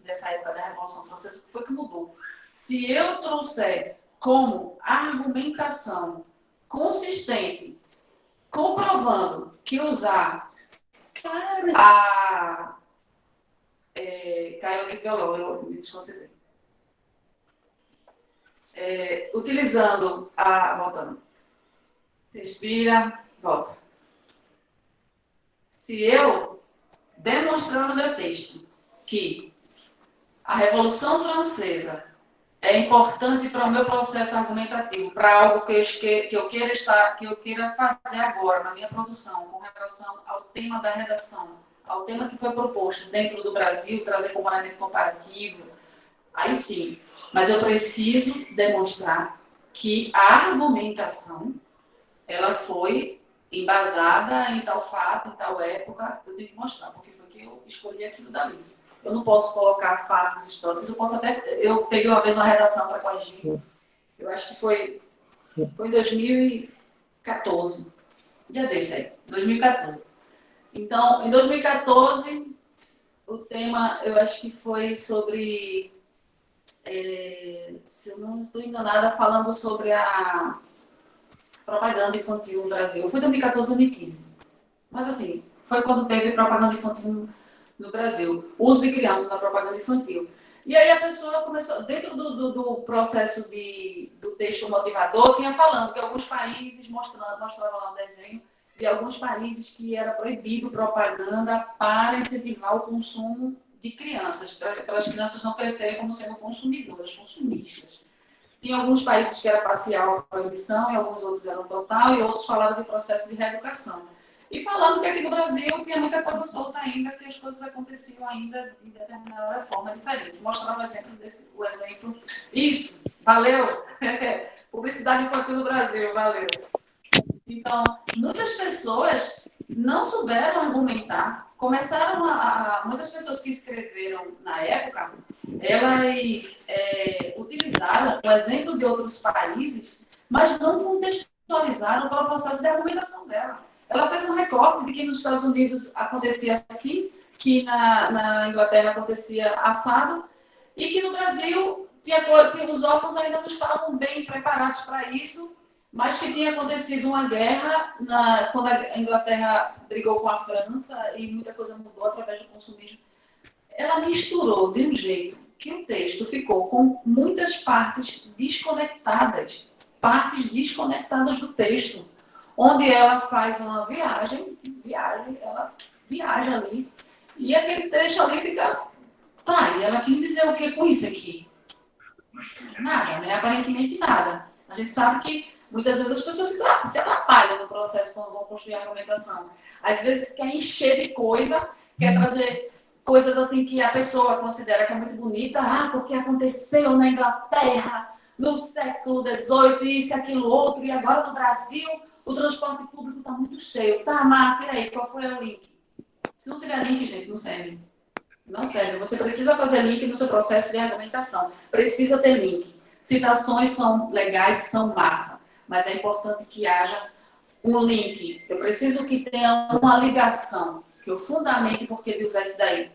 dessa época da Revolução Francesa, o que foi que mudou? Se eu trouxer como argumentação consistente, comprovando que usar caiu de violão, eu me desconcentrei. Utilizando voltando. Respira, volta. Se eu demonstrar no meu texto que a Revolução Francesa é importante para o meu processo argumentativo, para algo que eu queira fazer agora na minha produção, com relação ao tema da redação, ao tema que foi proposto dentro do Brasil, trazer comparativo comparativo, aí sim. Mas eu preciso demonstrar que a argumentação ela foi embasada em tal fato, em tal época. Eu tenho que mostrar, porque foi que eu escolhi aquilo dali. Eu não posso colocar fatos históricos, eu peguei uma vez uma redação para corrigir, eu acho que foi em 2014, dia desse aí, 2014. Então, em 2014, o tema, eu acho que foi sobre, se eu não estou enganada, falando sobre a propaganda infantil no Brasil. Foi 2014, 2015. Mas assim, foi quando teve propaganda infantil no Brasil. O uso de crianças na propaganda infantil. E aí a pessoa começou, dentro do processo do texto motivador, tinha falando que alguns países, mostrava lá um desenho, de alguns países que era proibido propaganda para incentivar o consumo de crianças, para as crianças não crescerem como sendo consumidoras, consumistas. Tinha alguns países que era parcial a proibição, e alguns outros eram total, e outros falavam de processo de reeducação. E falando que aqui no Brasil tinha muita coisa solta ainda, que as coisas aconteciam ainda de determinada forma diferente. Mostrava o exemplo. Isso, valeu! Publicidade infantil no Brasil, valeu! Então, muitas pessoas não souberam argumentar, começaram muitas pessoas que escreveram na época, elas utilizaram o exemplo de outros países, mas não contextualizaram para o processo de argumentação dela. Ela fez um recorte de que nos Estados Unidos acontecia assim, que na Inglaterra acontecia assado, e que no Brasil os órgãos ainda não estavam bem preparados para isso, mas que tinha acontecido uma guerra quando a Inglaterra brigou com a França e muita coisa mudou através do consumismo. Ela misturou de um jeito que o texto ficou com muitas partes desconectadas do texto. onde ela faz uma viagem, ela viaja ali, e aquele trecho ali fica, tá, e ela quis dizer o que com isso aqui? Nada, né? Aparentemente nada. A gente sabe que muitas vezes as pessoas se atrapalham no processo quando vão construir a argumentação. Às vezes quer encher de coisa, quer trazer coisas assim que a pessoa considera que é muito bonita, porque aconteceu na Inglaterra no século XVIII, isso, aquilo, outro, e agora no Brasil o transporte público está muito cheio. Tá, Márcia, e aí, qual foi o link? Se não tiver link, gente, não serve. Não serve. Você precisa fazer link no seu processo de argumentação. Precisa ter link. Citações são legais, são massa, mas é importante que haja um link. Eu preciso que tenha uma ligação, que eu fundamente o porquê de usar isso daí.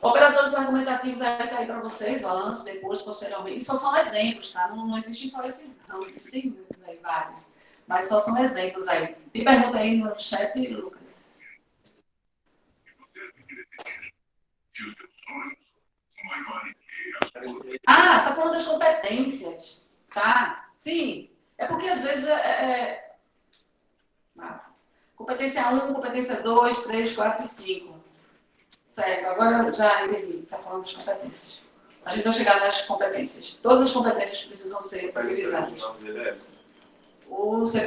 Operadores argumentativos aí tá aí para vocês, ó, antes, depois, posteriormente. Isso só são exemplos, tá? Não existe só esse, não. Existem muitos aí, vários. Mas só são exemplos aí. Tem pergunta aí no chat, Lucas? Tá falando das competências, tá? Sim. É porque às vezes Massa. Competência 1, competência 2, 3, 4 e 5. Certo, agora eu já entendi. Está falando das competências. A gente vai chegar nas competências. Todas as competências precisam ser utilizadas.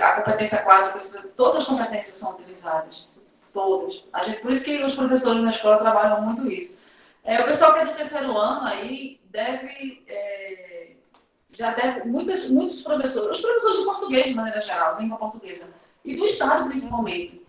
A competência 4 precisa. Todas as competências são utilizadas. Todas. Por isso que os professores na escola trabalham muito isso. O pessoal que é do terceiro ano aí já deve. Muitos professores, os professores de português, de maneira geral, língua portuguesa, e do Estado principalmente,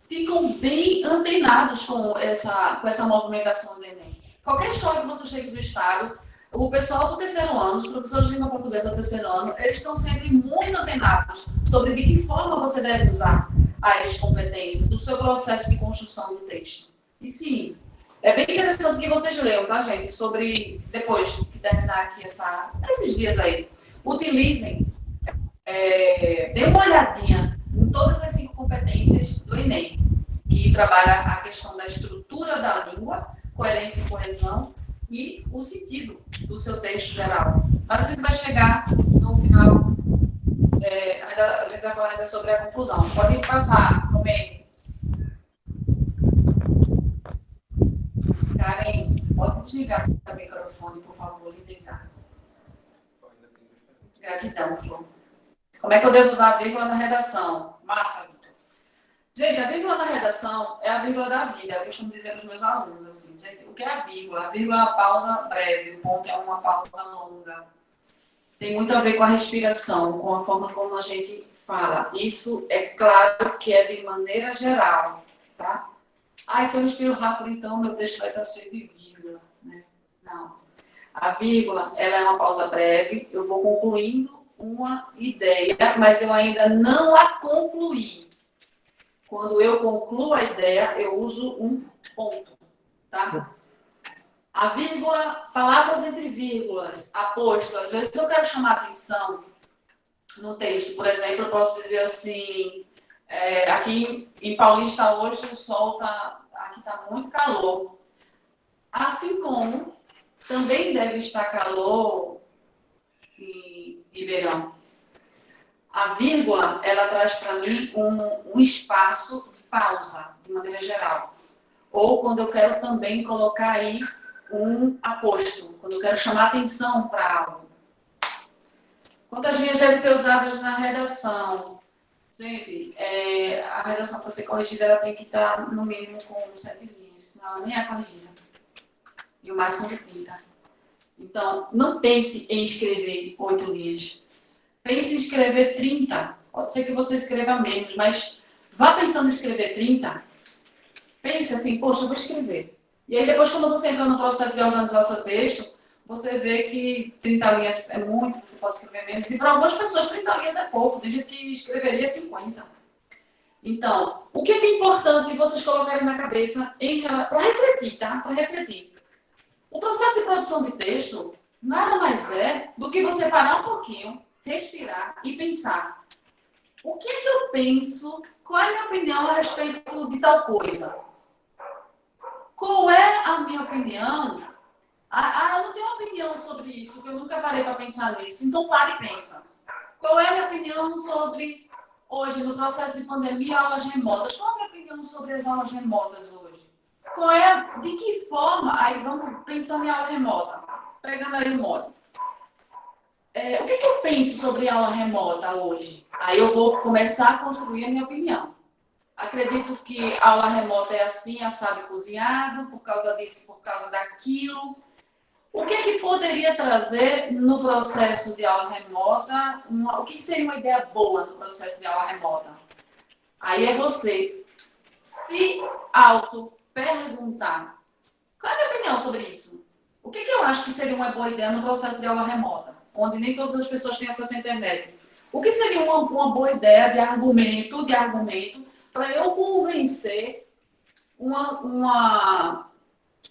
ficam bem antenados com essa movimentação do Enem. Qualquer escola que você chegue do Estado, o pessoal do terceiro ano, os professores de língua portuguesa do terceiro ano, eles estão sempre muito antenados sobre de que forma você deve usar as competências, o seu processo de construção do texto. E sim, é bem interessante que vocês leiam, tá, gente? Sobre, depois que terminar aqui esses dias aí, utilizem, dê uma olhadinha em todas as 5 competências do Enem, que trabalha a questão da estrutura da língua, coerência e coesão e o sentido do seu texto geral. Mas a gente vai chegar no final, a gente vai falar ainda sobre a conclusão. Pode passar, Romênio. Karen, pode desligar o microfone, por favor, Lindezar. Gratidão, Flor. Como é que eu devo usar a vírgula na redação? Massa, Vitor. Gente, a vírgula na redação é a vírgula da vida. Eu costumo dizer para os meus alunos assim, gente, o que é a vírgula? A vírgula é uma pausa breve, o ponto é uma pausa longa. Tem muito a ver com a respiração, com a forma como a gente fala. Isso é claro que é de maneira geral, tá? Se eu respiro rápido, então meu texto vai estar cheio de vírgula, né? Não. A vírgula, ela é uma pausa breve, eu vou concluindo uma ideia, mas eu ainda não a concluí. Quando eu concluo a ideia, eu uso um ponto, tá? A vírgula, palavras entre vírgulas, aposto. Às vezes eu quero chamar atenção no texto. Por exemplo, eu posso dizer assim, aqui em Paulista hoje o sol aqui está muito calor. Assim como também deve estar calor em Ribeirão. A vírgula, ela traz para mim um espaço de pausa, de maneira geral. Ou quando eu quero também colocar aí um aposto, quando eu quero chamar atenção para algo. Quantas linhas devem ser usadas na redação? Gente, a redação para ser corrigida, ela tem que estar no mínimo com 7 linhas, senão ela nem é corrigida. E o máximo de 30. Então, não pense em escrever 8 linhas. Pense em escrever 30. Pode ser que você escreva menos, mas vá pensando em escrever 30. Pense assim, poxa, eu vou escrever. E aí depois, quando você entra no processo de organizar o seu texto, você vê que 30 linhas é muito, você pode escrever menos. E para algumas pessoas, 30 linhas é pouco. Tem gente que escreveria 50. Então, o que é importante vocês colocarem na cabeça para refletir, tá? Para refletir. O processo de produção de texto nada mais é do que você parar um pouquinho, respirar e pensar. O que é que eu penso? Qual é a minha opinião a respeito de tal coisa? Qual é a minha opinião? Eu não tenho opinião sobre isso, porque eu nunca parei para pensar nisso. Então, pare e pensa. Qual é a minha opinião sobre hoje, no processo de pandemia, aulas remotas. Qual é a minha opinião sobre as aulas remotas hoje? De que forma, aí vamos pensando em aula remota, pegando aí o mote. O que eu penso sobre aula remota hoje? Aí eu vou começar a construir a minha opinião. Acredito que a aula remota é assim, assado e cozinhado, por causa disso, por causa daquilo. O que poderia trazer no processo de aula remota? O que seria uma ideia boa no processo de aula remota? Aí é você se auto-perguntar. Qual é a minha opinião sobre isso? O que eu acho que seria uma boa ideia no processo de aula remota, onde nem todas as pessoas têm acesso à internet? O que seria uma boa ideia de argumento, para eu convencer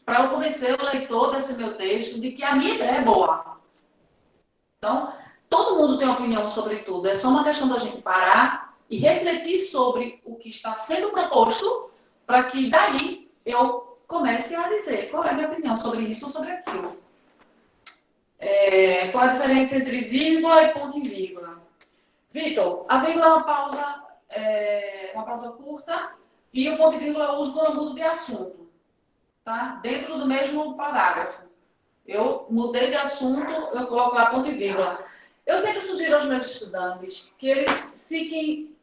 para eu convencer o leitor desse meu texto de que a minha ideia é boa? Então, todo mundo tem opinião sobre tudo. É só uma questão da gente parar e refletir sobre o que está sendo proposto para que daí eu comece a dizer qual é a minha opinião sobre isso ou sobre aquilo. Qual a diferença entre vírgula e ponto e vírgula? Vitor, a vírgula é uma pausa curta e o ponto e vírgula eu uso quando eu mudo de assunto. Tá? Dentro do mesmo parágrafo. Eu mudei de assunto, eu coloco lá ponto e vírgula. Eu sempre sugiro aos meus estudantes que eles fiquem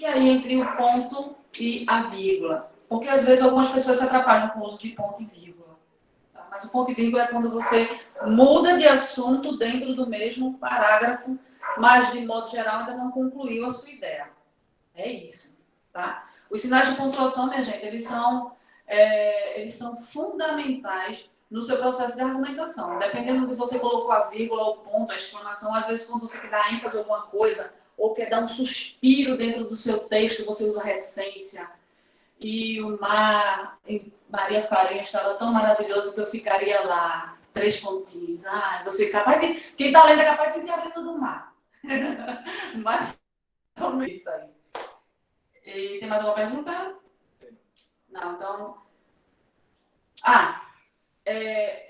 aí entre o ponto e a vírgula. Porque às vezes algumas pessoas se atrapalham com o uso de ponto e vírgula. Tá? Mas o ponto e vírgula é quando você muda de assunto dentro do mesmo parágrafo, mas de modo geral ainda não concluiu a sua ideia. É isso. Tá? Os sinais de pontuação, minha gente, eles são fundamentais no seu processo de argumentação. Dependendo de você colocou a vírgula, o ponto, a exclamação, às vezes quando você quer dar ênfase a alguma coisa, ou quer dar um suspiro dentro do seu texto, você usa reticência. E o mar, em Maria Farinha, estava tão maravilhoso que eu ficaria lá, 3 pontinhos. Você é capaz de... Quem está lendo é capaz de sentir a brisa do mar. Mas, vamos isso aí. E tem mais alguma pergunta? Não, então...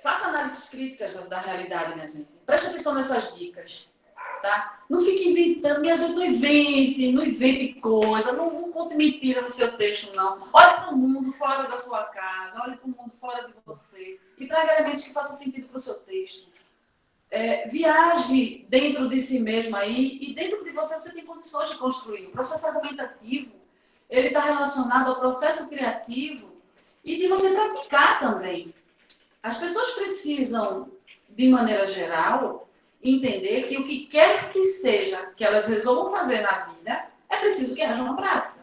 faça análises críticas da realidade, minha gente. Preste atenção nessas dicas. Tá? Não fique inventando, minha gente, não invente coisa, não conte mentira no seu texto, não. Olhe para o mundo fora da sua casa, olhe para o mundo fora de você e traga elementos que façam sentido para o seu texto. Viaje dentro de si mesmo aí e dentro de você tem condições de construir. O processo argumentativo, ele está relacionado ao processo criativo e de você praticar também. As pessoas precisam, de maneira geral, entender que o que quer que seja que elas resolvam fazer na vida, é preciso que haja uma prática.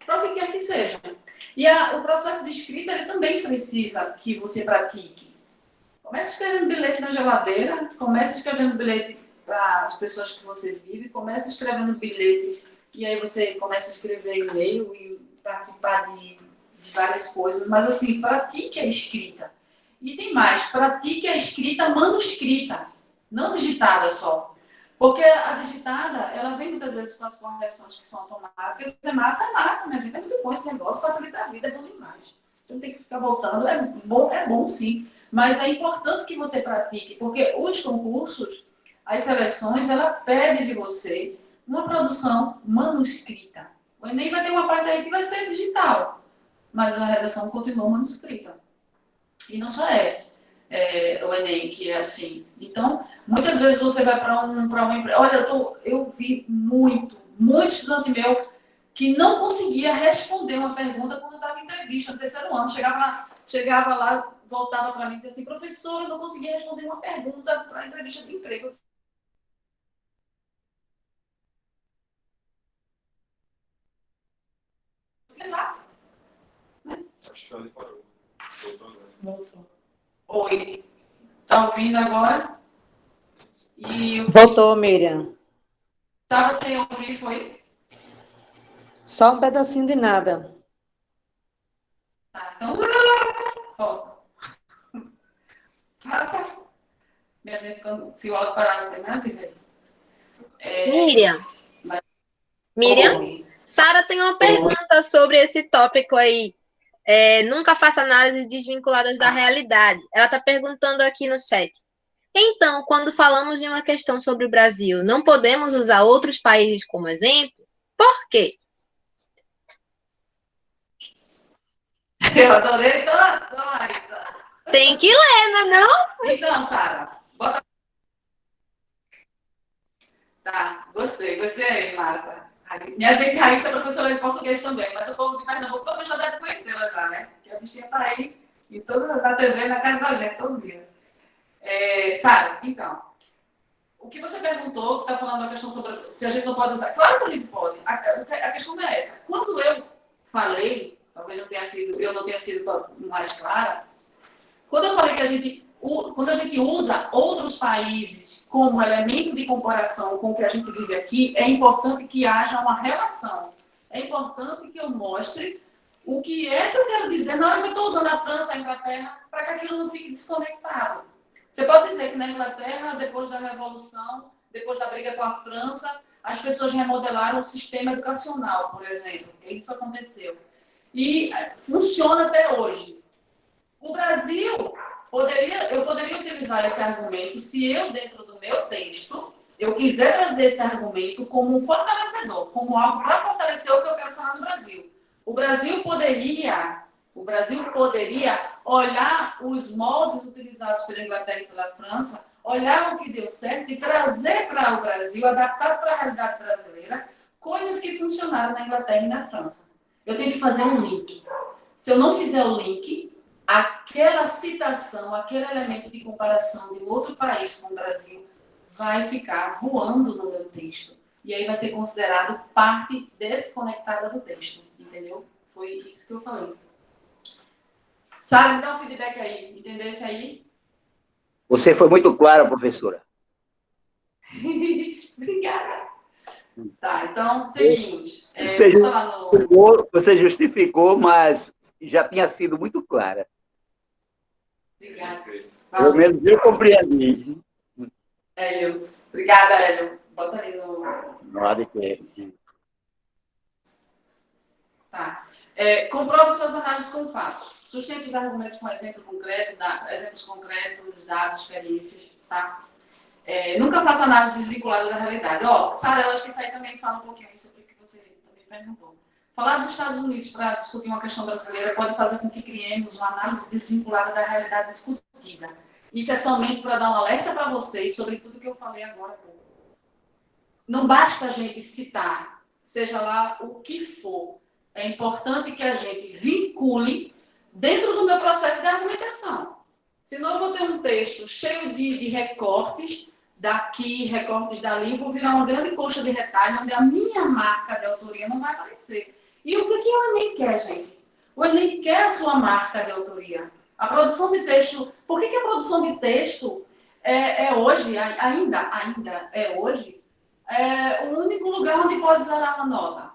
Para o que quer que seja. E o processo de escrita, ele também precisa que você pratique. Comece escrevendo bilhete na geladeira, comece escrevendo bilhete para as pessoas que você vive, comece escrevendo bilhetes e aí você começa a escrever e-mail e participar de várias coisas, mas assim, pratique a escrita. E tem mais, pratique a escrita manuscrita, não digitada só. Porque a digitada, ela vem muitas vezes com as correções que são automáticas. É massa, minha gente. É muito bom esse negócio, facilita a vida, é bom demais. Você não tem que ficar voltando, é bom sim. Mas é importante que você pratique, porque os concursos, as seleções, ela pede de você uma produção manuscrita. O Enem vai ter uma parte aí que vai ser digital, mas a redação continua manuscrita. E não só o Enem que é assim. Então, muitas vezes você vai para uma empresa. Olha, eu vi muito estudante meu que não conseguia responder uma pergunta quando estava em entrevista no 3º ano. Chegava lá, voltava para mim e dizia assim: professor, eu não conseguia responder uma pergunta para a entrevista de emprego. Sei lá. Acho que ela parou. Voltou. Oi. Tá ouvindo agora? Voltou, Miriam. Estava sem ouvir, foi? Só um pedacinho de nada. Tá, então... Volta. Faça. Minha gente, se o áudio parar, você me avisa aí. Miriam? Oi. Sara tem uma pergunta sobre esse tópico aí. Nunca faça análises desvinculadas da realidade. Ela está perguntando aqui no chat. Então, quando falamos de uma questão sobre o Brasil, não podemos usar outros países como exemplo? Por quê? Eu adorei toda a Raíssa. Tem que ler, não é não? Então, Sara, bota. Tá, gostei aí, Márcia. Minha gente, Raíssa é professora de português também, mas o povo de Pernambuco todo já deve conhecê-la já, né? Porque a bichinha tá aí em toda na TV, na casa da gente, todo dia. Sara, então, o que você perguntou, que está falando a questão sobre se a gente não pode usar. Claro que a gente pode. A questão não é essa. Quando eu falei, talvez eu não tenha sido mais clara, quando eu falei que quando a gente usa outros países como elemento de comparação com o que a gente vive aqui, é importante que haja uma relação. É importante que eu mostre o que é que eu quero dizer na hora que eu estou usando a França, a Inglaterra, para que aquilo não fique desconectado. Você pode dizer que na Inglaterra, depois da Revolução, depois da briga com a França, as pessoas remodelaram o sistema educacional, por exemplo. Isso aconteceu. E funciona até hoje. O Brasil, eu poderia utilizar esse argumento se eu, dentro do meu texto, eu quiser trazer esse argumento como um fortalecedor, como algo para fortalecer o que eu quero falar no Brasil. O Brasil poderia olhar os moldes utilizados pela Inglaterra e pela França, olhar o que deu certo e trazer para o Brasil, adaptar para a realidade brasileira, coisas que funcionaram na Inglaterra e na França. Eu tenho que fazer um link. Se eu não fizer o link, aquela citação, aquele elemento de comparação de um outro país com o Brasil vai ficar voando no meu texto. E aí vai ser considerado parte desconectada do texto. Entendeu? Foi isso que eu falei. Sara, me dá um feedback aí. Entendeu isso aí? Você foi muito clara, professora. Obrigada. Tá, então, seguimos. Você justificou, mas já tinha sido muito clara. Obrigada. Pelo menos eu compreendi. Hélio. Obrigada, Hélio. Bota ali no... Nada que... Tá. Comprove suas análises com fatos. Sustente os argumentos com exemplos concretos, dados, experiências, tá? Nunca faça análise desvinculada da realidade. Sara, eu acho que isso aí também fala um pouquinho sobre o que você também perguntou. Falar dos Estados Unidos para discutir uma questão brasileira pode fazer com que criemos uma análise desvinculada da realidade discutida. Isso é somente para dar um alerta para vocês sobre tudo que eu falei agora há pouco. Não basta a gente citar, seja lá o que for. É importante que a gente vincule dentro do meu processo de argumentação. Senão eu vou ter um texto cheio de recortes daqui, recortes dali, vou virar uma grande coxa de retalho, onde a minha marca de autoria não vai aparecer. E o que o Enem quer, gente? O Enem quer a sua marca de autoria. A produção de texto... Por que a produção de texto hoje, ainda é hoje, o único lugar onde pode zerar uma nota?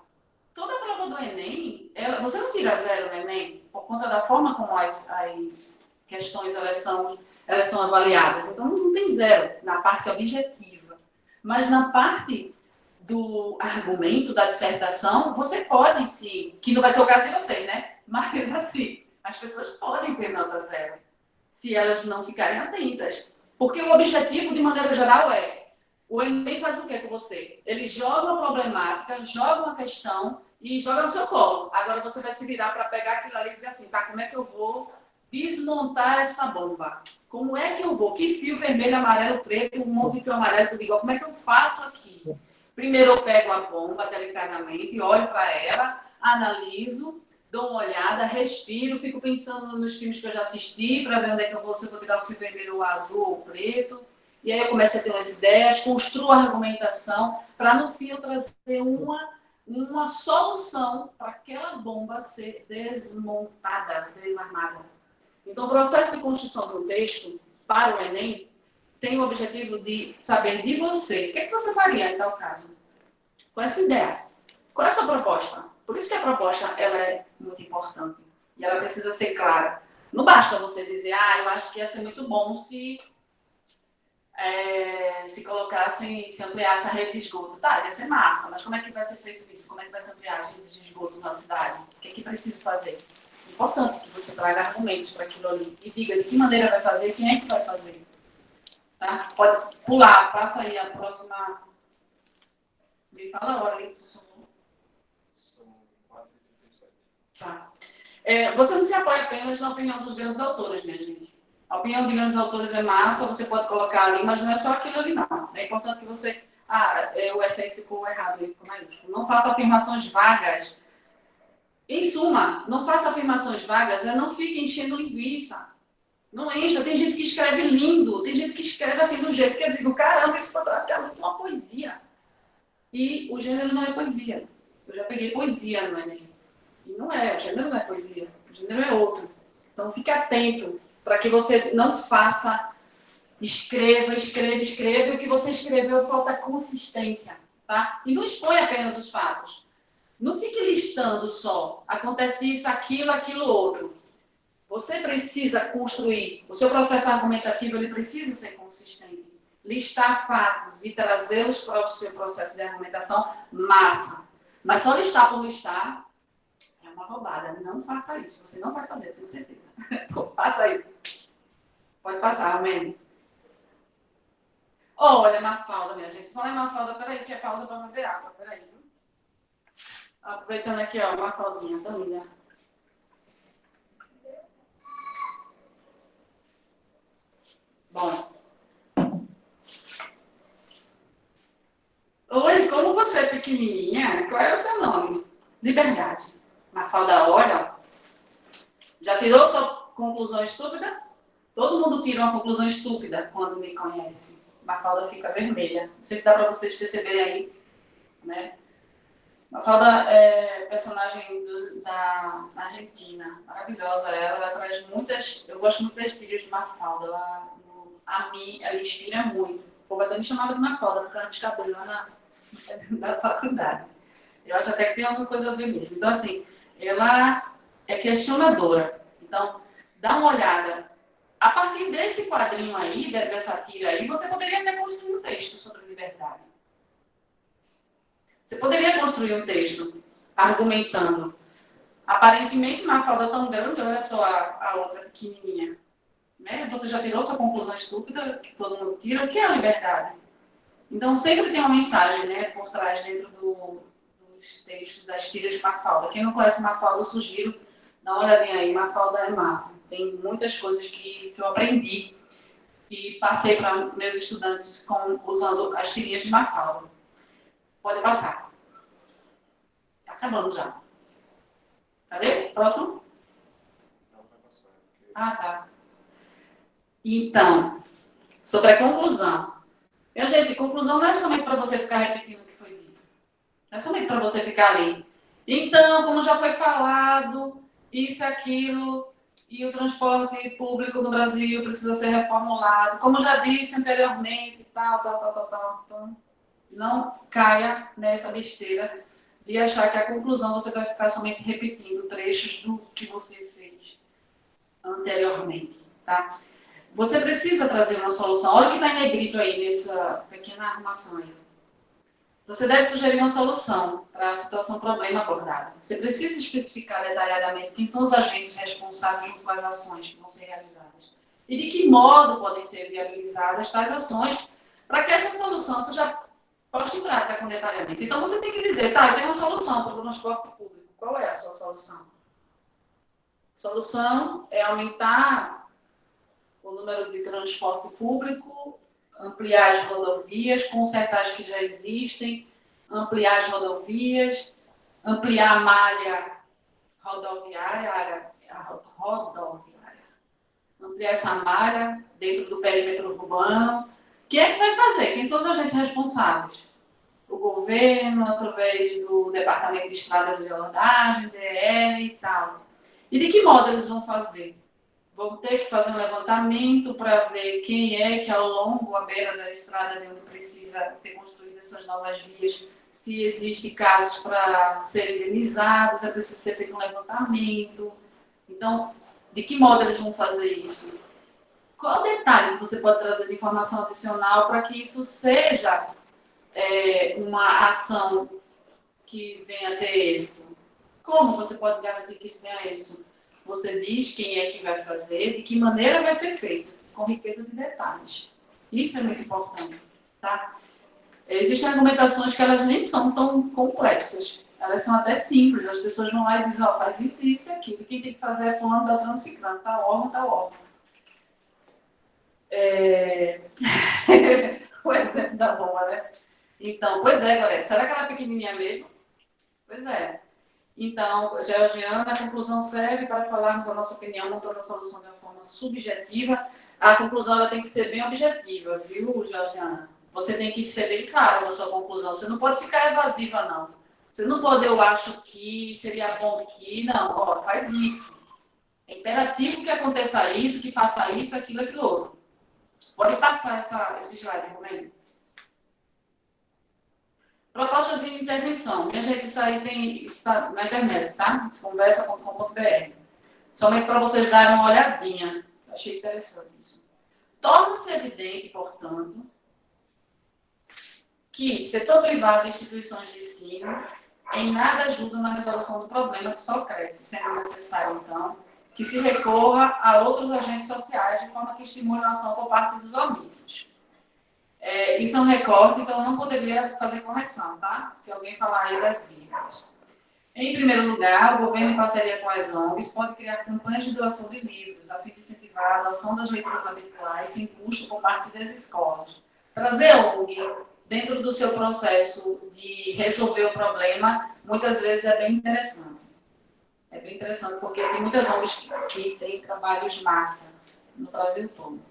Toda a prova do Enem, você não tira zero no Enem por conta da forma como as questões elas são avaliadas. Então, não tem zero na parte objetiva. Mas na parte do argumento, da dissertação, você pode sim, que não vai ser o caso de vocês, né? Mas, assim, as pessoas podem ter nota zero, se elas não ficarem atentas. Porque o objetivo, de maneira geral, o Enem faz o quê com você? Ele joga uma problemática, joga uma questão e joga no seu colo. Agora você vai se virar para pegar aquilo ali e dizer assim, tá, como é que eu vou desmontar essa bomba? Como é que eu vou? Que fio vermelho, amarelo, preto, um monte de fio amarelo, tudo igual. Como é que eu faço aqui? Primeiro eu pego a bomba delicadamente, olho para ela, analiso, dou uma olhada, respiro, fico pensando nos filmes que eu já assisti para ver onde é que eu vou, se eu vou pegar o fio vermelho, o azul ou o preto. E aí eu começo a ter umas ideias, construo a argumentação para, no fim, eu trazer uma solução para aquela bomba ser desmontada, desarmada. Então, o processo de construção do texto para o Enem tem o objetivo de saber de você. O que você faria em tal caso? Qual é a sua ideia? Qual é a sua proposta? Por isso que a proposta ela é muito importante. E ela precisa ser clara. Não basta você dizer, eu acho que ia ser muito bom se colocassem, se ampliasse a rede de esgoto. Tá, ia ser massa, mas como é que vai ser feito isso? Como é que vai se ampliar a rede de esgoto na cidade? O que é que preciso fazer? É importante que você traga argumentos para aquilo ali e diga de que maneira vai fazer e quem é que vai fazer. Tá? Pode pular, passa aí a próxima. Me fala a hora aí, por favor. Tá. Você não se apoia apenas na opinião dos grandes autores, minha gente. A opinião de grandes autores é massa, você pode colocar ali, mas não é só aquilo ali, não. É importante que você... o essay ficou errado, ele ficou maiúsculo. Não faça afirmações vagas. Em suma, não faça afirmações vagas, não fique enchendo linguiça. Não encha. Tem gente que escreve lindo, tem gente que escreve assim do jeito que eu digo, caramba, esse fotográfico é muito uma poesia. E o gênero não é poesia. Eu já peguei poesia no Enem. E não é, o gênero não é poesia, o gênero é outro. Então fique atento para que você não faça, escreva, e o que você escreveu falta consistência, tá? E não expõe apenas os fatos. Não fique listando só, acontece isso, aquilo, outro. Você precisa construir, o seu processo argumentativo ele precisa ser consistente. Listar fatos e trazê-los para o seu processo de argumentação, massa. Mas só listar por listar é uma roubada. Não faça isso. Você não vai fazer, tenho certeza. Passa aí. Pode passar, amém. Olha, Mafalda, minha gente. Fala em Mafalda, peraí, que é pausa para beber água. Peraí, viu? Aproveitando aqui, ó, Mafaldinha, tão linda. Bom. Oi, como você é pequenininha, qual é o seu nome? Liberdade. Mafalda, olha, já tirou sua conclusão estúpida? Todo mundo tira uma conclusão estúpida quando me conhece. Mafalda fica vermelha. Não sei se dá para vocês perceberem aí, né? Mafalda é personagem da Argentina, maravilhosa ela traz muitas... Eu gosto muito das trilhas de Mafalda, a mim, ela inspira muito. O povo até me chamava de Mafalda, por causa de cabelo lá na faculdade. Eu acho até que tem alguma coisa a ver mesmo. Então, assim, ela é questionadora. Então, dá uma olhada. A partir desse quadrinho aí, dessa tira aí, você poderia até construir um texto sobre liberdade. Você poderia construir um texto argumentando. Aparentemente, Mafalda é tão grande, olha só a outra pequenininha. Né? Você já tirou sua conclusão estúpida, que todo mundo tira. O que é a liberdade? Então, sempre tem uma mensagem, né, por trás, dentro dos textos, das tiras de Mafalda. Quem não conhece Mafalda, eu sugiro, dá uma olhadinha aí. Mafalda é massa. Tem muitas coisas que eu aprendi e passei para meus estudantes usando as tirinhas de Mafalda. Pode passar. Tá acabando já. Cadê? Próximo? Não vai passar. Ah, tá. Então, sobre a conclusão. Minha gente, conclusão não é somente para você ficar repetindo o que foi dito. Não é somente para você ficar ali. Então, como já foi falado, isso, aquilo, e o transporte público no Brasil precisa ser reformulado. Como já disse anteriormente, tal. Então, não caia nessa besteira de achar que a conclusão você vai ficar somente repetindo trechos do que você fez anteriormente, tá? Você precisa trazer uma solução. Olha o que está em negrito aí, nessa pequena arrumação aí. Você deve sugerir uma solução para a situação problema abordada. Você precisa especificar detalhadamente quem são os agentes responsáveis junto com as ações que vão ser realizadas. E de que modo podem ser viabilizadas tais ações para que essa solução seja posta em prática com detalhamento. Então, você tem que dizer, tá, eu tenho uma solução para o transporte público. Qual é a sua solução? A solução é aumentar o número de transporte público, ampliar as rodovias, consertar as que já existem, ampliar as rodovias, ampliar a malha rodoviária, ampliar essa malha dentro do perímetro urbano. Quem é que vai fazer? Quem são os agentes responsáveis? O governo, através do Departamento de Estradas e Rodagem, DR e tal. E de que modo eles vão fazer? Vão ter que fazer um levantamento para ver quem é que ao longo, à beira da estrada, de onde precisa ser construídas essas novas vias, se existem casos para serem indenizados, é preciso ser feito um levantamento. Então, de que modo eles vão fazer isso? Qual detalhe que você pode trazer de informação adicional para que isso seja uma ação que venha a ter êxito? Como você pode garantir que isso tenha êxito? Você diz quem é que vai fazer, de que maneira vai ser feito, com riqueza de detalhes. Isso é muito importante, tá? Existem argumentações que elas nem são tão complexas, elas são até simples, as pessoas vão lá e dizem, ó, faz isso, isso e aquilo. E quem tem que fazer é fulano, beltrano, ciclano, tal órgão, tal órgão. O exemplo da bomba, né? Então, pois é, galera, será que ela é pequenininha mesmo? Pois é. Então, Georgiana, a conclusão serve para falarmos a nossa opinião, montando a solução de uma forma subjetiva. A conclusão ela tem que ser bem objetiva, viu, Georgiana? Você tem que ser bem clara na sua conclusão. Você não pode ficar evasiva, não. Você não pode, eu acho que seria bom que... Não, ó, faz isso. É imperativo que aconteça isso, que faça isso, aquilo, aquilo outro. Pode passar esse slide, Romero. Propostas de intervenção. Minha gente, isso aí está na internet, tá? Desconversa.com.br. Somente para vocês darem uma olhadinha. Eu achei interessante isso. Torna-se evidente, portanto, que setor privado e instituições de ensino em nada ajudam na resolução do problema que só cresce, sendo necessário, então, que se recorra a outros agentes sociais de forma que estimule a ação por parte dos omissos. Isso é um recorte, então eu não poderia fazer correção, tá? Se alguém falar aí das vírgulas. Em primeiro lugar, o governo, em parceria com as ONGs, pode criar campanhas de doação de livros, a fim de incentivar a adoção das leituras habituais sem custo por parte das escolas. Trazer a ONG dentro do seu processo de resolver o problema, muitas vezes é bem interessante. É bem interessante, porque tem muitas ONGs que têm trabalhos massa no Brasil todo.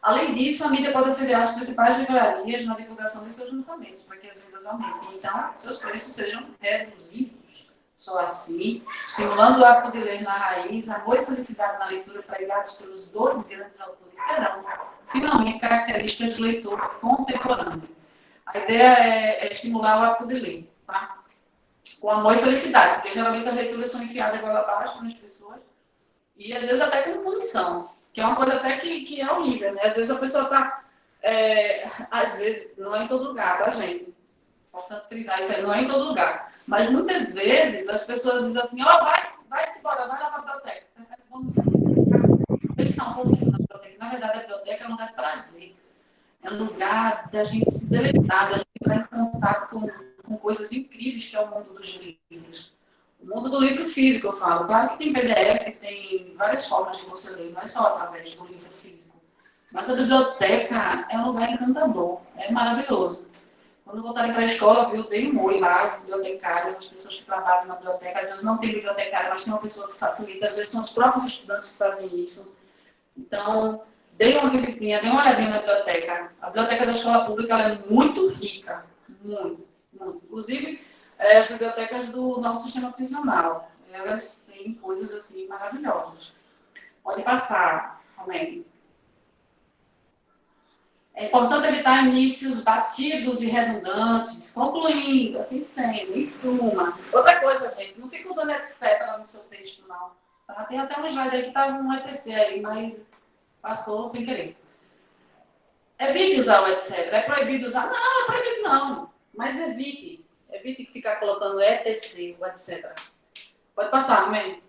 Além disso, a mídia pode auxiliar as principais livrarias na divulgação de seus lançamentos, para que as vendas aumentem. Então, seus preços sejam reduzidos. Só assim, estimulando o hábito de ler na raiz, amor e felicidade na leitura pregados pelos dois grandes autores serão, finalmente, características do leitor contemporâneo. A ideia é estimular o hábito de ler, tá? Com amor e felicidade, porque geralmente as leituras são enfiadas igual abaixo nas pessoas, e às vezes até com punição, que é uma coisa até que é horrível, né? Às vezes a pessoa está, às vezes, não é em todo lugar, tá, gente? Importante frisar, isso aí não é em todo lugar. Mas muitas vezes as pessoas dizem assim, ó, vai embora, vai lá para a biblioteca. Vamos pensar um pouquinho na biblioteca. Na verdade, a biblioteca é um lugar de prazer. É um lugar da gente se deleitar, da gente entrar em contato com coisas incríveis que é o mundo dos livros. O mundo do livro físico, eu falo. Claro que tem PDF, tem várias formas de você ler, não é só através do livro físico. Mas a biblioteca é um lugar encantador, é maravilhoso. Quando voltarem para a escola, eu dei um oi lá, as bibliotecárias, as pessoas que trabalham na biblioteca. Às vezes não tem bibliotecária, mas tem uma pessoa que facilita. Às vezes são os próprios estudantes que fazem isso. Então, dê uma visitinha, dê uma olhadinha na biblioteca. A biblioteca da escola pública ela é muito rica, muito, muito. Inclusive, as bibliotecas do nosso sistema prisional. Elas têm coisas assim maravilhosas. Pode passar, Romero. É importante evitar inícios batidos e redundantes, concluindo, assim sendo, em suma. Outra coisa, gente, não fica usando etc. no seu texto, não. Tá? Tem até um slide aí que estava um etc. aí, mas passou sem querer. Evite usar o etc. É proibido usar? Não, não é proibido não. Mas evite. Evite ficar colocando etc. o etc. Pode passar, Romene.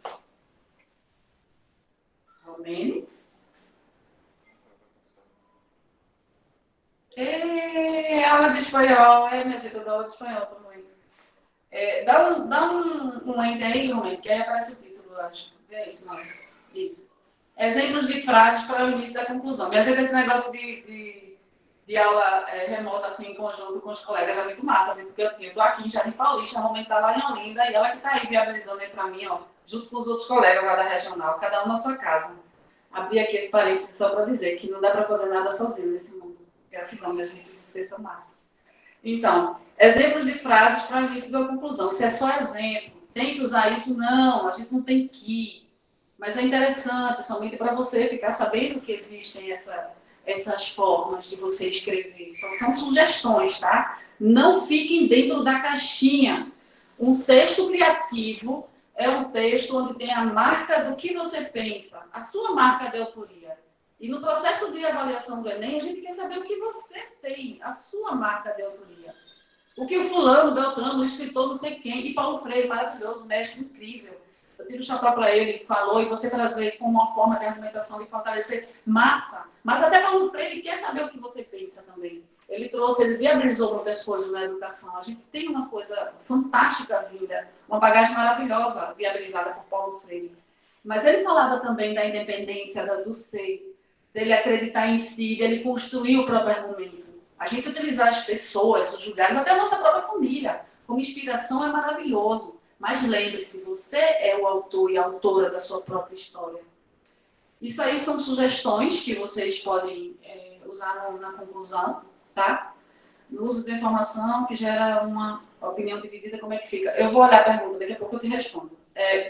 Romene? Aula de espanhol. Minha gente, eu dou aula de espanhol também. Dá um enter aí, Romene, que aí aparece o título, eu acho. Vê isso, não. Isso. Exemplos de frases para o início da conclusão. Me ajuda esse negócio de aula remota, assim, em conjunto com os colegas, é muito massa, né? Porque eu estou aqui em Jardim Paulista, a Romene está lá em Olinda, e ela que está aí viabilizando aí para mim, ó, junto com os outros colegas lá da regional, cada um na sua casa. Abri aqui esse parênteses só para dizer que não dá para fazer nada sozinho nesse mundo. Gratidão, minha gente, vocês são massa. Então, exemplos de frases para o início da conclusão. Se é só exemplo, tem que usar isso? Não, a gente não tem que. Mas é interessante, somente para você ficar sabendo que existem essas formas de você escrever. Só são sugestões, tá? Não fiquem dentro da caixinha. Um texto criativo é um texto onde tem a marca do que você pensa, a sua marca de autoria. E no processo de avaliação do Enem, a gente quer saber o que você tem, a sua marca de autoria. O que o fulano, Beltrano, o escritor, não sei quem, e Paulo Freire, maravilhoso, mestre incrível. Eu tiro o chapéu para ele, falou, e você trazer como uma forma de argumentação, de fortalecer, massa. Mas até Paulo Freire quer saber o que você pensa também. ele viabilizou muitas coisas na educação. A gente tem uma coisa fantástica vinda, uma bagagem maravilhosa viabilizada por Paulo Freire. Mas ele falava também da independência do ser, dele acreditar em si, dele construir o próprio argumento. A gente utilizar as pessoas, os lugares, até a nossa própria família, como inspiração é maravilhoso. Mas lembre-se, você é o autor e a autora da sua própria história. Isso aí são sugestões que vocês podem usar na conclusão, tá? No uso de informação que gera uma opinião dividida, como é que fica? Eu vou olhar a pergunta, daqui a pouco eu te respondo.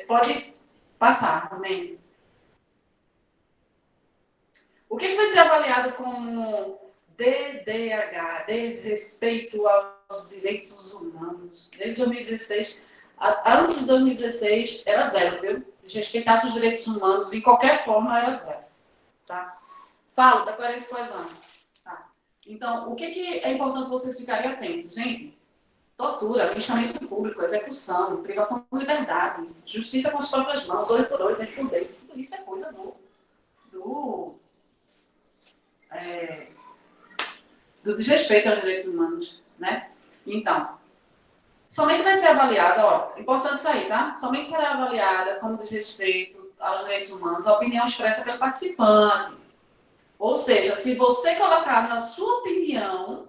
Pode passar, amém? O que vai ser avaliado como DDH, desrespeito aos direitos humanos? Desde 2016, antes de 2016 era zero, viu? Desrespeitasse os direitos humanos em qualquer forma era zero, tá? Falo da coerência e coesão. Tá. Então, o que é importante vocês ficarem atentos, gente? Tortura, linchamento público, execução, privação de liberdade, justiça com as próprias mãos, olho por olho, dente por dente, tudo isso é coisa do desrespeito aos direitos humanos, né? Então, somente vai ser avaliada, importante isso aí, tá? Somente será avaliada como desrespeito aos direitos humanos a opinião expressa pelo participante. Ou seja, se você colocar na sua opinião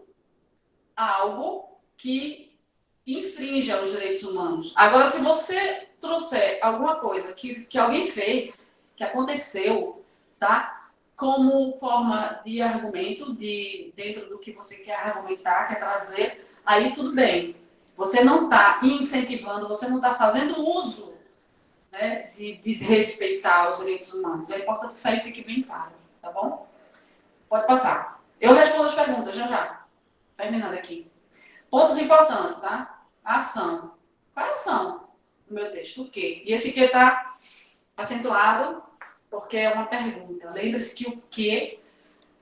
algo que infrinja os direitos humanos. Agora, se você trouxer alguma coisa que alguém fez, que aconteceu, tá? Como forma de argumento, dentro do que você quer argumentar, quer trazer, aí tudo bem. Você não está incentivando, você não está fazendo uso, né, de desrespeitar os direitos humanos. É importante que isso aí fique bem claro, tá bom? Pode passar. Eu respondo as perguntas já. Terminando aqui. Pontos importantes, tá? Ação. Qual é a ação do meu texto? O quê? E esse que está acentuado porque é uma pergunta. Lembre-se que o que,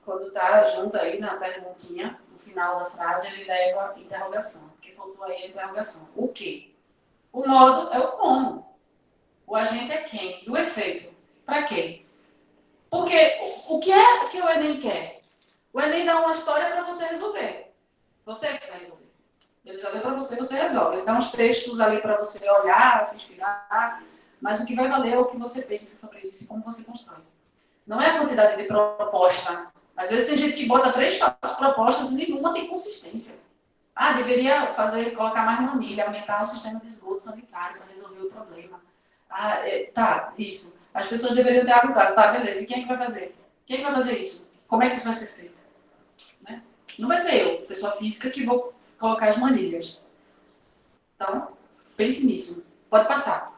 quando está junto aí na perguntinha, no final da frase, ele leva a interrogação. Porque faltou aí a interrogação. O quê? O modo é o como. O agente é quem? E o efeito. Para quê? Porque o que é que o Enem quer? O Enem dá uma história para você resolver. Você que vai resolver. Ele já deu para você, você resolve. Ele dá uns textos ali para você olhar, se inspirar, mas o que vai valer é o que você pensa sobre isso e como você constrói. Não é a quantidade de proposta. Às vezes tem gente que bota 3, 4 propostas e nenhuma tem consistência. Deveria colocar mais manilha, aumentar o sistema de esgoto sanitário para resolver o problema. Isso. As pessoas deveriam ter água em casa. Tá, beleza. E quem é que vai fazer? Quem é que vai fazer isso? Como é que isso vai ser feito? Né? Não vai ser eu, pessoa física, que vou colocar as manilhas. Então, pense nisso. Pode passar.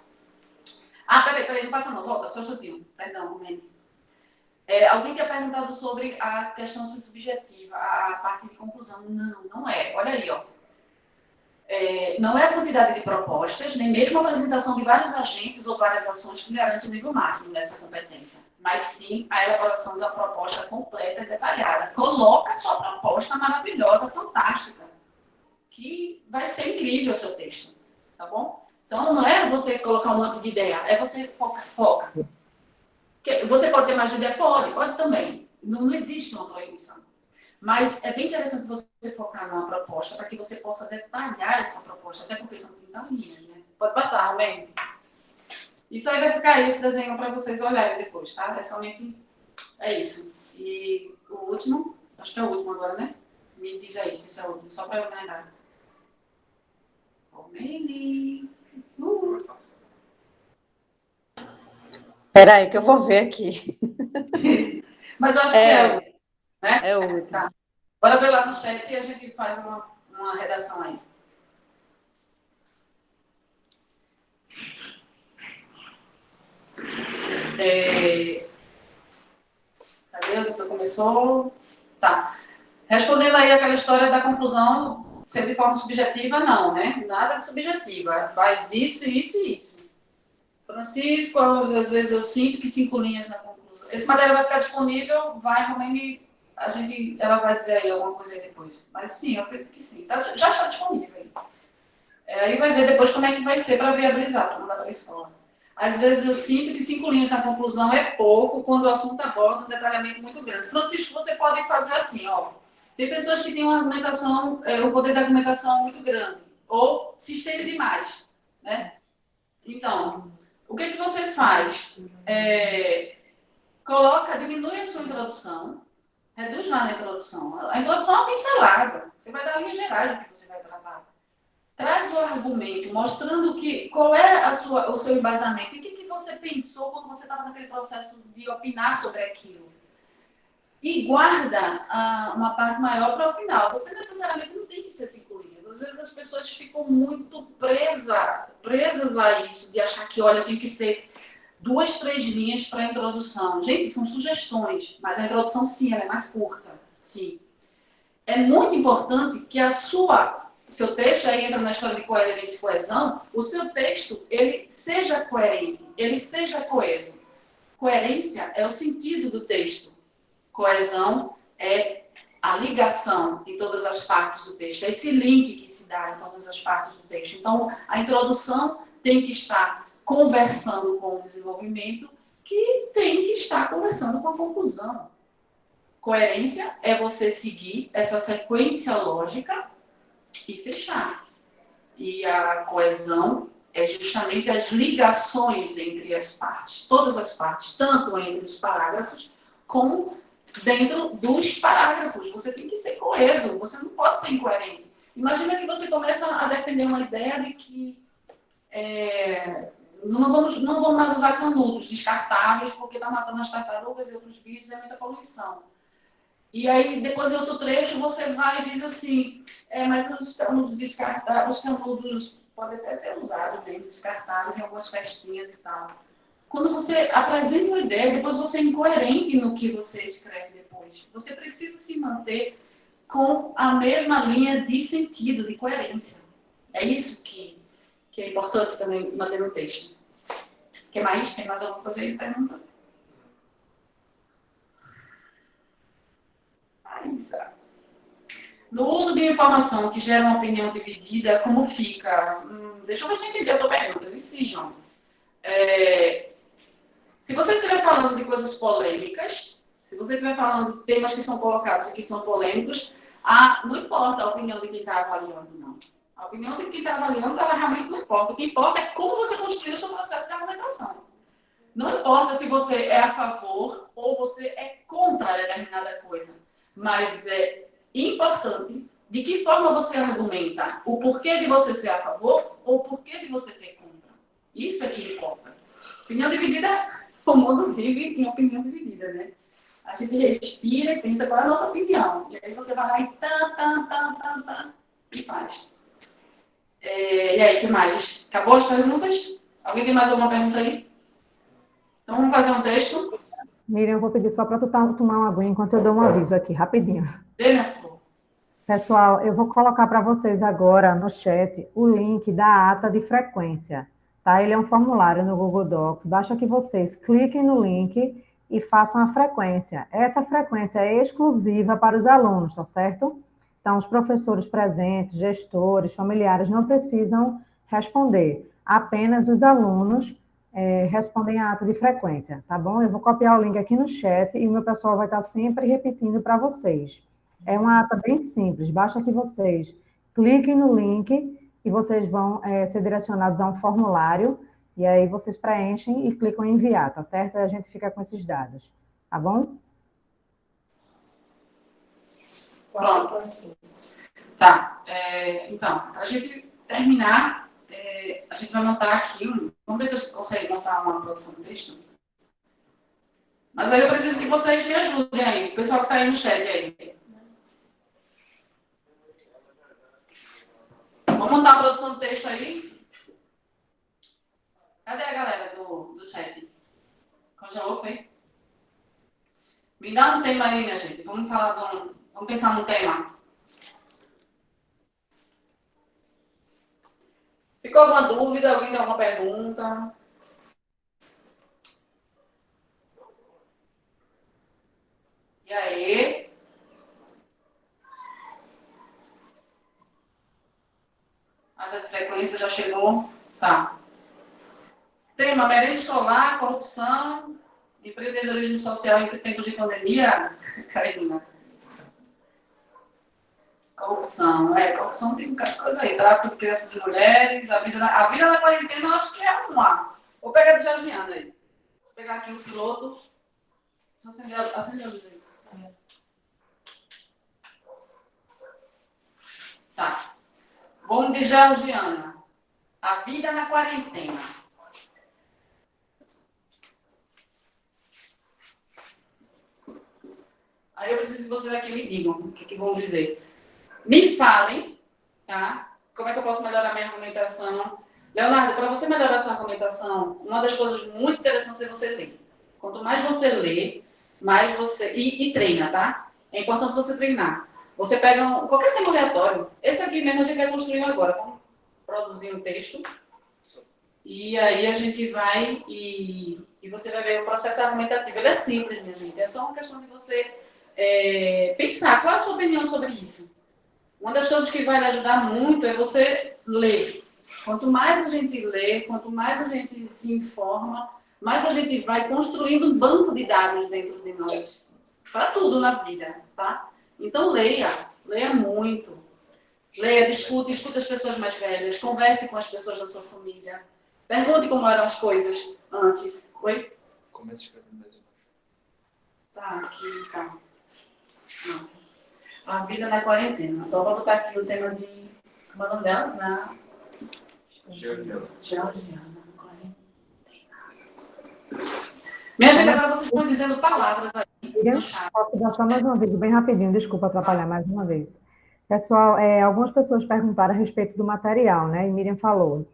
Peraí, não passa não. Volta, só um instantinho. Perdão, Romênio. Alguém tinha perguntado sobre a questão ser subjetiva, a parte de conclusão. Não é. Olha aí, ó. Não é a quantidade de propostas, nem mesmo a apresentação de vários agentes ou várias ações que garante o nível máximo dessa competência, mas sim a elaboração da proposta completa e detalhada. Coloca a sua proposta maravilhosa, fantástica, que vai ser incrível o seu texto, tá bom? Então, não é você colocar um monte de ideia, é você foca. Você pode ter mais de ideia? Pode também. Não existe uma proibição. Mas é bem interessante você focar numa proposta para que você possa detalhar essa proposta, até porque são 30 linhas, né? Pode passar, Romênio. Isso aí vai ficar aí, esse desenho para vocês olharem depois, tá? É isso. E o último, acho que é o último agora, né? Me diz aí se esse é o último, só para eu me lembrar. Romênio. Peraí, que eu vou ver aqui. Mas eu acho que é o último. Né? É o último. Tá. Bora ver lá no chat e a gente faz uma redação aí. Cadê? O doutor começou? Tá. Respondendo aí aquela história da conclusão, ser de forma subjetiva, não, né? Nada de subjetiva. Faz isso, isso e isso. Francisco, às vezes eu sinto que 5 linhas na conclusão. Esse material vai ficar disponível, Romênio, ela vai dizer aí alguma coisa aí depois. Mas sim, eu acredito que sim. Já está disponível aí. Aí vai ver depois como é que vai ser para viabilizar, para mandar para a escola. Às vezes eu sinto que 5 linhas na conclusão é pouco quando o assunto aborda um detalhamento muito grande. Francisco, você pode fazer assim, ó. Tem pessoas que têm uma argumentação, o poder da argumentação muito grande, ou se estende demais, né? Então, o que você faz? Diminui a sua introdução, reduz lá na introdução. A introdução é uma pincelada, você vai dar linhas gerais do que você vai tratar. Traz o argumento, mostrando qual é o seu embasamento, e o que você pensou quando você estava naquele processo de opinar sobre aquilo. E guarda uma parte maior para o final. Você necessariamente não tem que ser 5 linhas. Às vezes as pessoas ficam muito presas a isso, de achar que, olha, tem que ser 2, 3 linhas para a introdução. Gente, são sugestões, mas a introdução, sim, ela é mais curta. Sim. É muito importante que seu texto, aí entra na história de coerência e coesão, o seu texto, ele seja coerente, ele seja coeso. Coerência é o sentido do texto. Coesão é a ligação em todas as partes do texto, é esse link que se dá em todas as partes do texto. Então, a introdução tem que estar conversando com o desenvolvimento, que tem que estar conversando com a conclusão. Coerência é você seguir essa sequência lógica e fechar. E a coesão é justamente as ligações entre as partes, todas as partes, tanto entre os parágrafos como dentro dos parágrafos. Você tem que ser coeso, você não pode ser incoerente. Imagina que você começa a defender uma ideia de que não vamos mais usar canudos descartáveis porque está matando as tartarugas e outros bichos, é muita poluição. E aí, depois em outro trecho, você vai e diz assim, mas os canudos descartáveis, os canudos podem até ser usados mesmo, descartáveis em algumas festinhas e tal. Quando você apresenta uma ideia, depois você é incoerente no que você escreve depois. Você precisa se manter com a mesma linha de sentido, de coerência. É isso que é importante também manter no texto. O que mais? Tem mais alguma coisa aí? Pergunta? No uso de informação que gera uma opinião dividida, como fica? Deixa eu ver se eu entendi a tua pergunta. João. Se você estiver falando de coisas polêmicas, se você estiver falando de temas que são colocados e que são polêmicos, não importa a opinião de quem está avaliando, não. A opinião de quem está avaliando, ela realmente não importa. O que importa é como você construiu o seu processo de argumentação. Não importa se você é a favor ou você é contra determinada coisa, mas é importante de que forma você argumenta o porquê de você ser a favor ou o porquê de você ser contra. Isso é que importa. Opinião dividida, o mundo vive em opinião dividida, né? A gente respira e pensa qual é a nossa opinião. E aí você vai lá e faz. E aí, o que mais? Acabou as perguntas? Alguém tem mais alguma pergunta aí? Então, vamos fazer um texto. Miriam, eu vou pedir só para tu tomar uma aguinha enquanto eu dou um aviso aqui, rapidinho. Dê, minha flor. Pessoal, eu vou colocar para vocês agora no chat o link da ata de frequência, tá? Ele é um formulário no Google Docs, basta que vocês cliquem no link e façam a frequência. Essa frequência é exclusiva para os alunos, tá certo? Então, os professores presentes, gestores, familiares não precisam responder, apenas os alunos respondem a ata de frequência, tá bom? Eu vou copiar o link aqui no chat e o meu pessoal vai estar sempre repetindo para vocês. É uma ata bem simples, basta que vocês cliquem no link e vocês vão ser direcionados a um formulário e aí vocês preenchem e clicam em enviar, tá certo? E a gente fica com esses dados, tá bom? Pronto. Tá. Então, para a gente terminar, a gente vai montar aqui vamos ver se a gente consegue montar uma produção de texto. Mas aí eu preciso que vocês me ajudem aí, o pessoal que está aí no chat aí. Vamos montar a produção de texto aí? Cadê a galera do chat? Congelou, foi? Me dá um tema aí, minha gente. Vamos pensar num tema. Ficou alguma dúvida? Alguém tem alguma pergunta? E aí? A ata de frequência já chegou? Tá. Tema: merenda escolar, corrupção, empreendedorismo social em tempos de pandemia. Carolina. Corrupção tem muita coisa aí. Tráfico de crianças e mulheres, a vida na quarentena, eu acho que é uma. Vou pegar do Georgiano aí. Vou pegar aqui o piloto. Só acender a luz aí. Tá. Vamos de Georgiana. A vida na quarentena. Aí eu preciso que vocês aqui me digam o que vão dizer. Me falem, tá? Como é que eu posso melhorar minha argumentação? Leonardo, para você melhorar sua argumentação, uma das coisas muito interessantes é você ler. Quanto mais você lê, mais você... E treina, tá? É importante você treinar. Você pega qualquer tema aleatório. Esse aqui mesmo a gente vai construir agora. Vamos produzir um texto. E aí a gente vai e você vai ver o processo argumentativo. Ele é simples, minha gente. É só uma questão de você pensar. Qual é a sua opinião sobre isso? Uma das coisas que vai lhe ajudar muito é você ler. Quanto mais a gente lê, quanto mais a gente se informa, mais a gente vai construindo um banco de dados dentro de nós. Para tudo na vida, tá? Então leia muito. Leia, discute, escute as pessoas mais velhas, converse com as pessoas da sua família. Pergunte como eram as coisas antes. Oi? Comece escrevendo mais embaixo. Tá, aqui, tá. Nossa. A vida na quarentena. Só vou botar aqui o tema de... Como é o nome dela? Georgiana, quarentena. Minha gente, agora vocês estão dizendo palavras aí no chat. Posso dar só mais uma vez, bem rapidinho, desculpa atrapalhar mais uma vez. Pessoal, algumas pessoas perguntaram a respeito do material, né? E Miriam falou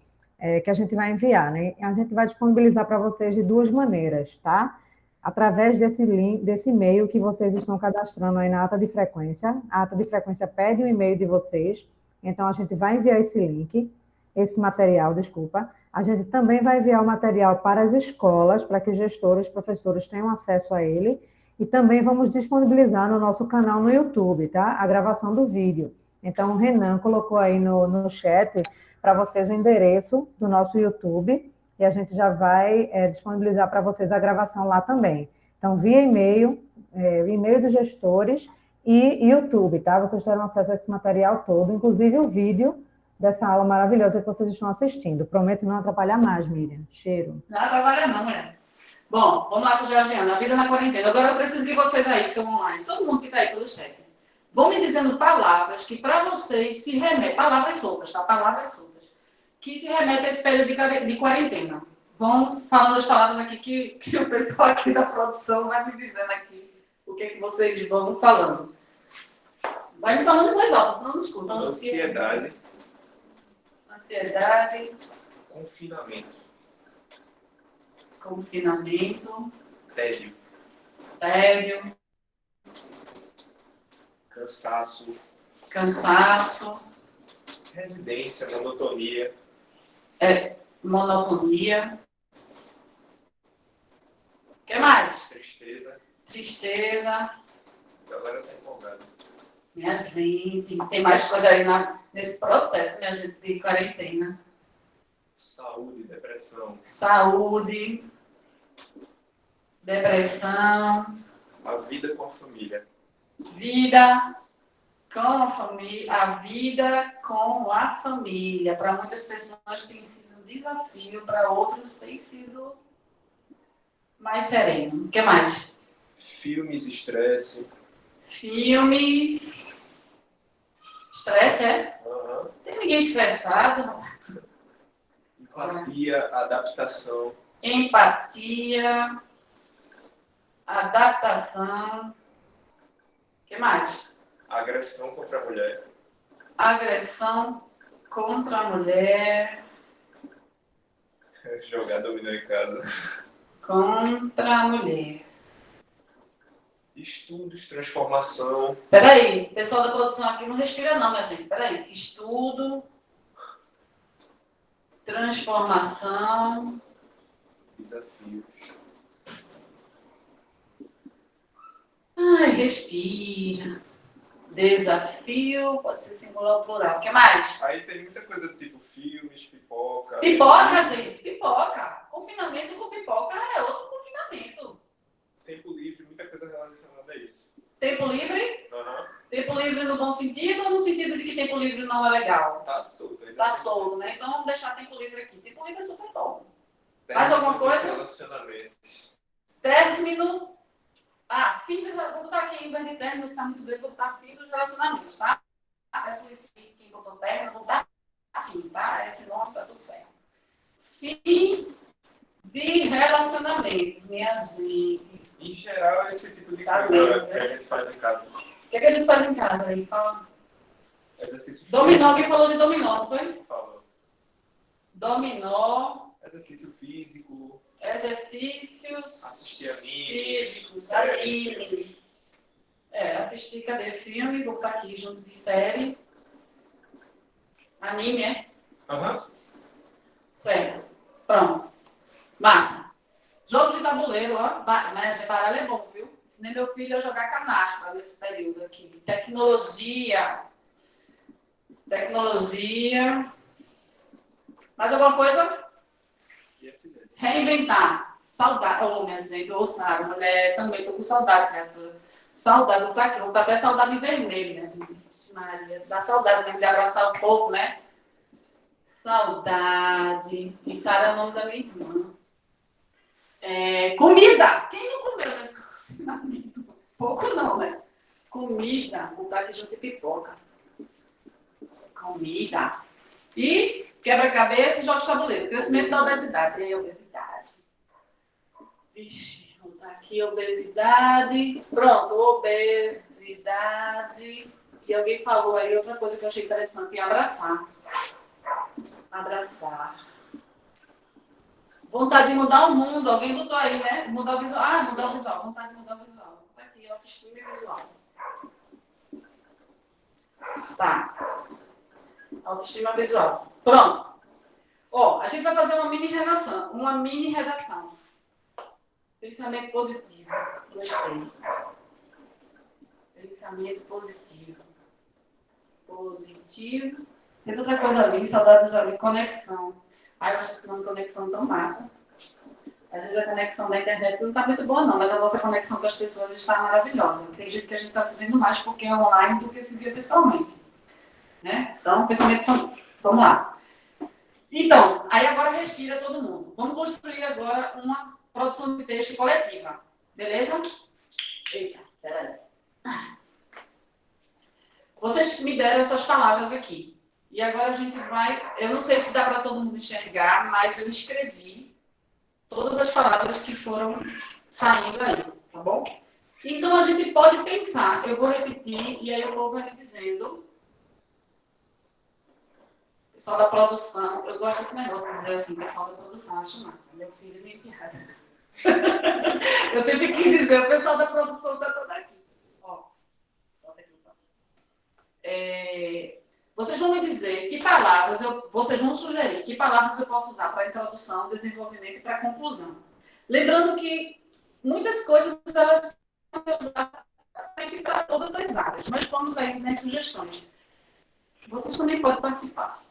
que a gente vai enviar, né? A gente vai disponibilizar para vocês de duas maneiras, tá? Através desse link, desse e-mail que vocês estão cadastrando aí na ata de frequência. A ata de frequência pede o e-mail de vocês, então a gente vai enviar esse link, esse material, desculpa. A gente também vai enviar o material para as escolas, para que os gestores, professores tenham acesso a ele, e também vamos disponibilizar no nosso canal no YouTube, tá? A gravação do vídeo. Então, o Renan colocou aí no chat para vocês o endereço do nosso YouTube, e a gente já vai disponibilizar para vocês a gravação lá também. Então, via e-mail, e-mail dos gestores e YouTube, tá? Vocês terão acesso a esse material todo, inclusive o vídeo dessa aula maravilhosa que vocês estão assistindo. Prometo não atrapalhar mais, Miriam. Cheiro. Não atrapalha não, mulher. Bom, vamos lá com o Georgiana. A vida na quarentena. Agora eu preciso de vocês aí que estão online. Todo mundo que está aí pelo chat. Vão me dizendo palavras que para vocês se remetem. Palavras soltas, tá? Palavras soltas. Que se remetem a esse período de quarentena. Vão falando as palavras aqui que o pessoal aqui da produção vai me dizendo aqui o que vocês vão falando. Vai me falando em voz alta, senão não escuta. Ansiedade. Confinamento. Tédio. Cansaço. Residência, monotonia. Monotonia. O que mais? Tristeza. Agora tá empolgado. Minha gente, tem mais coisa aí nesse processo, minha gente, de quarentena. Saúde, depressão. A vida com a família. A vida com a família. Para muitas pessoas tem sido um desafio, para outros tem sido mais sereno. O que mais? Filmes, estresse. Estresse, é? Uhum. Tem ninguém estressado. Empatia, adaptação. O que mais? Agressão contra a mulher. Jogar dominó em casa. Contra a mulher. Estudos, transformação. Peraí, pessoal da produção aqui não respira não, minha gente. Peraí. Estudo, transformação. Desafios. Ai, respira. Desafio, pode ser singular ou plural. O que mais? Aí tem muita coisa do tipo filmes, pipoca. Pipoca, gente, pipoca. Confinamento com pipoca é outro confinamento. Tempo livre, muita coisa relacionada a isso. Tempo livre? Uhum. Tempo livre no bom sentido ou no sentido de que tempo livre não é legal? Tá solto. Tá solto, né? Então vamos deixar tempo livre aqui. Tempo livre é super bom. Mais alguma coisa? Relacionamentos. Término. Fim do... Vou botar aqui em vez de término, que tá muito grande, vou botar fim dos relacionamentos, tá? Peço quem botou término, vou botar fim, tá? Esse nome tá tudo certo. Fim de relacionamentos, minha gente. Em geral, esse tipo de Tá coisa bem, que a gente faz em casa. O que, é que a gente faz em casa aí? Fala. Exercício Dominó, físico. quem falou de dominó, não foi? Fala. Dominó, Exercício físico, exercícios assistir anime. físicos, anime. Assistir, cadê filme? Vou botar aqui junto de série. Anime, é? Aham. Certo. Pronto. Massa. Jogo de tabuleiro, ó. Mas baralho é bom, viu? Ensinei meu filho a jogar canastra nesse período aqui. Tecnologia. Mais alguma coisa? Reinventar. Saudade. Minha gente, Sara, mulher, também tô com saudade, criatura. Saudade, vou estar até saudade em vermelho, minha gente. Maria. Dá saudade mesmo de abraçar o povo, né? Saudade. E Sara é o nome da minha irmã. Comida! Quem não comeu nesse confinamento? Pouco não, né? Comida. Vou botar aqui junto de pipoca. Comida. E quebra-cabeça e jogos de tabuleiro. Crescimento da obesidade. E aí, obesidade. Vixe, vou botar aqui obesidade. Pronto, obesidade. E alguém falou aí outra coisa que eu achei interessante, abraçar. Abraçar. Vontade de mudar o mundo. Alguém botou aí, né? Mudar o visual. Mudar o visual. Vontade de mudar o visual. Tá aqui, autoestima e visual. Tá. Autoestima visual. Pronto. A gente vai fazer uma mini redação. Pensamento positivo. Gostei. Pensamento positivo. Tem outra coisa ali, saudades ali, conexão. Eu acho esse nome de conexão tão massa. Às vezes a conexão da internet não está muito boa, não, mas a nossa conexão com as pessoas está maravilhosa. Tem gente que a gente está se vendo mais porque é online do que se vê pessoalmente. Né? Então, pensamento. Vamos lá. Então, aí agora respira todo mundo. Vamos construir agora uma produção de texto coletiva. Beleza? Eita, peraí. Vocês me deram essas palavras aqui. E agora a gente vai... Eu não sei se dá para todo mundo enxergar, mas eu escrevi todas as palavras que foram saindo aí, tá bom? Então, a gente pode pensar. Eu vou repetir e aí o povo vai me dizendo. Pessoal da produção. Eu gosto desse negócio de dizer assim, pessoal da produção. Acho massa. Meu filho me piada. Eu sempre quis dizer, o pessoal da produção está todo aqui. Solta aqui então. Vocês vão me dizer que palavras, vocês vão sugerir que palavras eu posso usar para introdução, desenvolvimento e para conclusão. Lembrando que muitas coisas elas podem ser usadas para todas as áreas, mas vamos aí nas sugestões. Vocês também podem participar.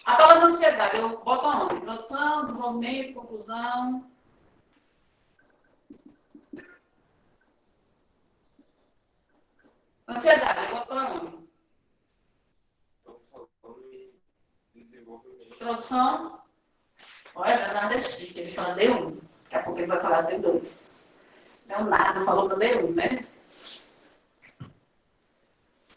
A palavra ansiedade, eu boto aonde? Introdução, desenvolvimento, conclusão. Ansiedade, eu boto para onde? Introdução. Olha, Leonardo é chique, ele fala D1. Daqui a pouco ele vai falar D2. Leonardo falou para D1, né?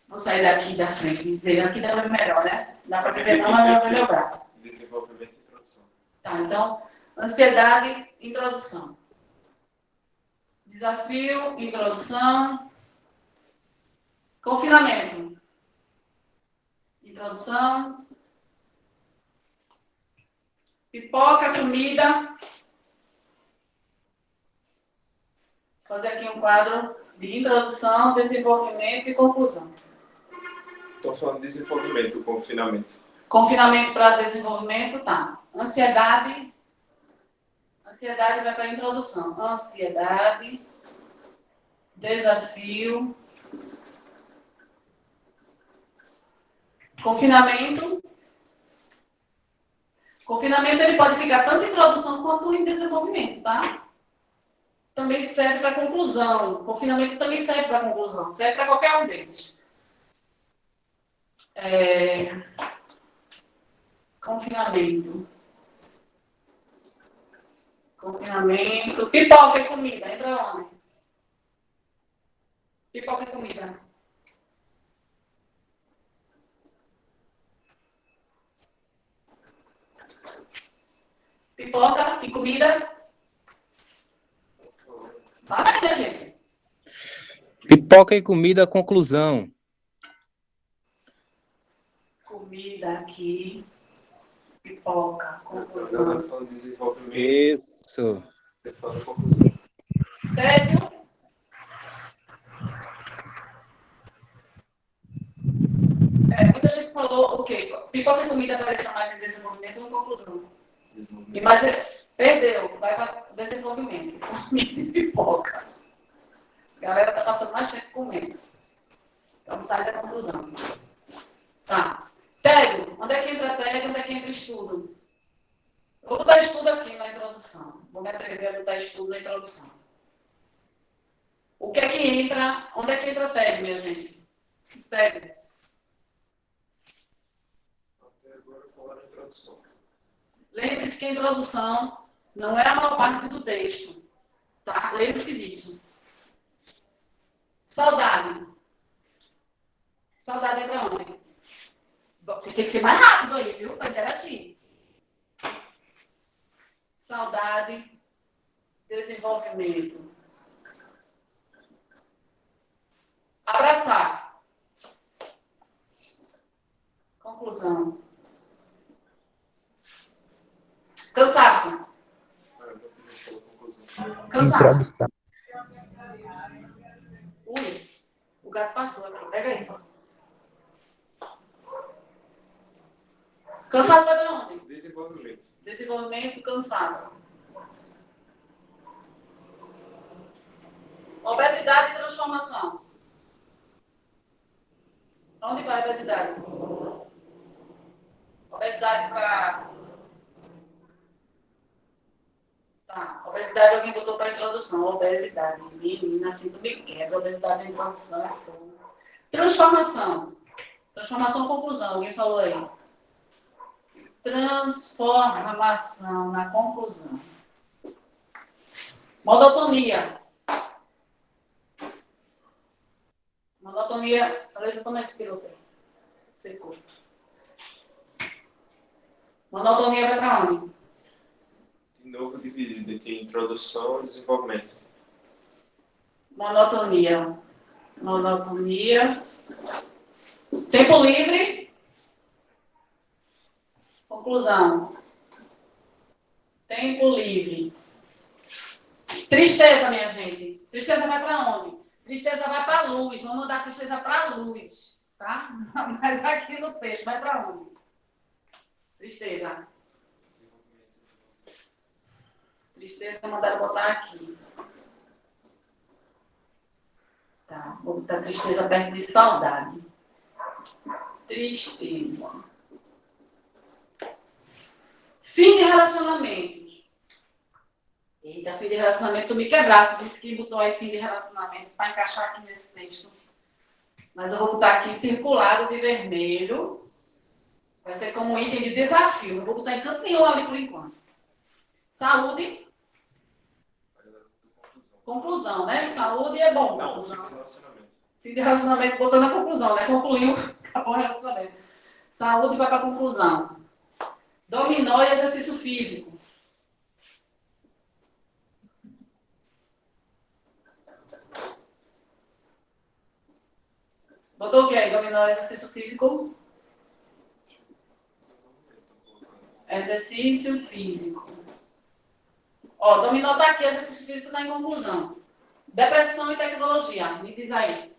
Vou sair daqui da frente. Veio aqui dá para ver melhor, né? Dá para ver não, mas dá para ver meu braço. Desenvolvimento e introdução. Tá, então, ansiedade, introdução. Desafio, introdução. Confinamento. Introdução. Pipoca, comida. Vou fazer aqui um quadro de introdução, desenvolvimento e conclusão. Estou falando de desenvolvimento, confinamento. Confinamento para desenvolvimento, tá. Ansiedade. Ansiedade vai para a introdução. Ansiedade. Desafio. Confinamento. Confinamento ele pode ficar tanto em introdução quanto em desenvolvimento, tá? também serve para conclusão. Confinamento também serve para conclusão. Serve para qualquer um deles. Confinamento. Confinamento. Pipoca e comida. Entra onde? Pipoca e comida. Pipoca e comida. Fala, minha gente. Pipoca e comida, conclusão. Comida aqui. Pipoca, conclusão. Agora falando de desenvolvimento. Isso. Você fala conclusão. Tédio. Muita gente falou o quê? Pipoca e comida apareceu mais em desenvolvimento ou em conclusão. E mais perdeu, vai para desenvolvimento. Comida e pipoca. A galera tá passando mais tempo comendo. Então sai da conclusão. Tá. Tédio. Onde é que entra tédio? Onde é que entra estudo? Eu vou botar estudo aqui na introdução. Vou me atrever a botar estudo na introdução. O que é que entra? Onde é que entra tédio, minha gente? Tédio. Até agora eu vou falar na introdução. Lembre-se que a introdução não é a maior parte do texto. Tá? Lembre-se disso. Saudade. Saudade entra onde? Vocês têm que ser mais rápido aí, viu? Para interagir. Saudade. Desenvolvimento. Abraçar. Conclusão. Cansaço. Cansaço. Introdução. Ui, o gato passou aqui. Pega aí, então. Cansaço vai para onde? Desenvolvimento. Desenvolvimento, cansaço. Obesidade e transformação. Onde vai a obesidade? Obesidade para... Tá, obesidade alguém botou para introdução. Obesidade, menina, assim, tu me quebra. Obesidade na introdução é fogo. Transformação. Transformação, conclusão. Alguém falou aí. Transformação na conclusão. Monotonia. Monotonia. Talvez toma esse piloto aí. Secou. Monotonia vai para onde? De novo dividido entre introdução e desenvolvimento. Monotonia. Monotonia. Tempo livre. Conclusão. Tempo livre. Tristeza, minha gente. Tristeza vai para onde? Tristeza vai para a luz. Vamos mandar tristeza para a luz. Tá? Mas aqui no texto vai para onde? Tristeza. Tristeza mandaram botar aqui. Tá, vou botar tristeza perto de saudade. Tristeza. Fim de relacionamentos. Eita, fim de relacionamento, tu me quebrasse. Disse que botou aí fim de relacionamento para encaixar aqui nesse texto. Mas eu vou botar aqui circulado de vermelho. Vai ser como um item de desafio. Não vou botar em canto nenhum ali por enquanto. Saúde. Conclusão, né? Saúde é bom. Não, Conclusão. fim de relacionamento. Fim de relacionamento, botando a conclusão, né? Concluiu, acabou o relacionamento. Saúde vai para a conclusão. Dominó e exercício físico. Botou o que aí? Dominó e exercício físico? Exercício físico. Ó, dominó está aqui, exercício físico está em conclusão. Depressão e tecnologia. Me diz aí.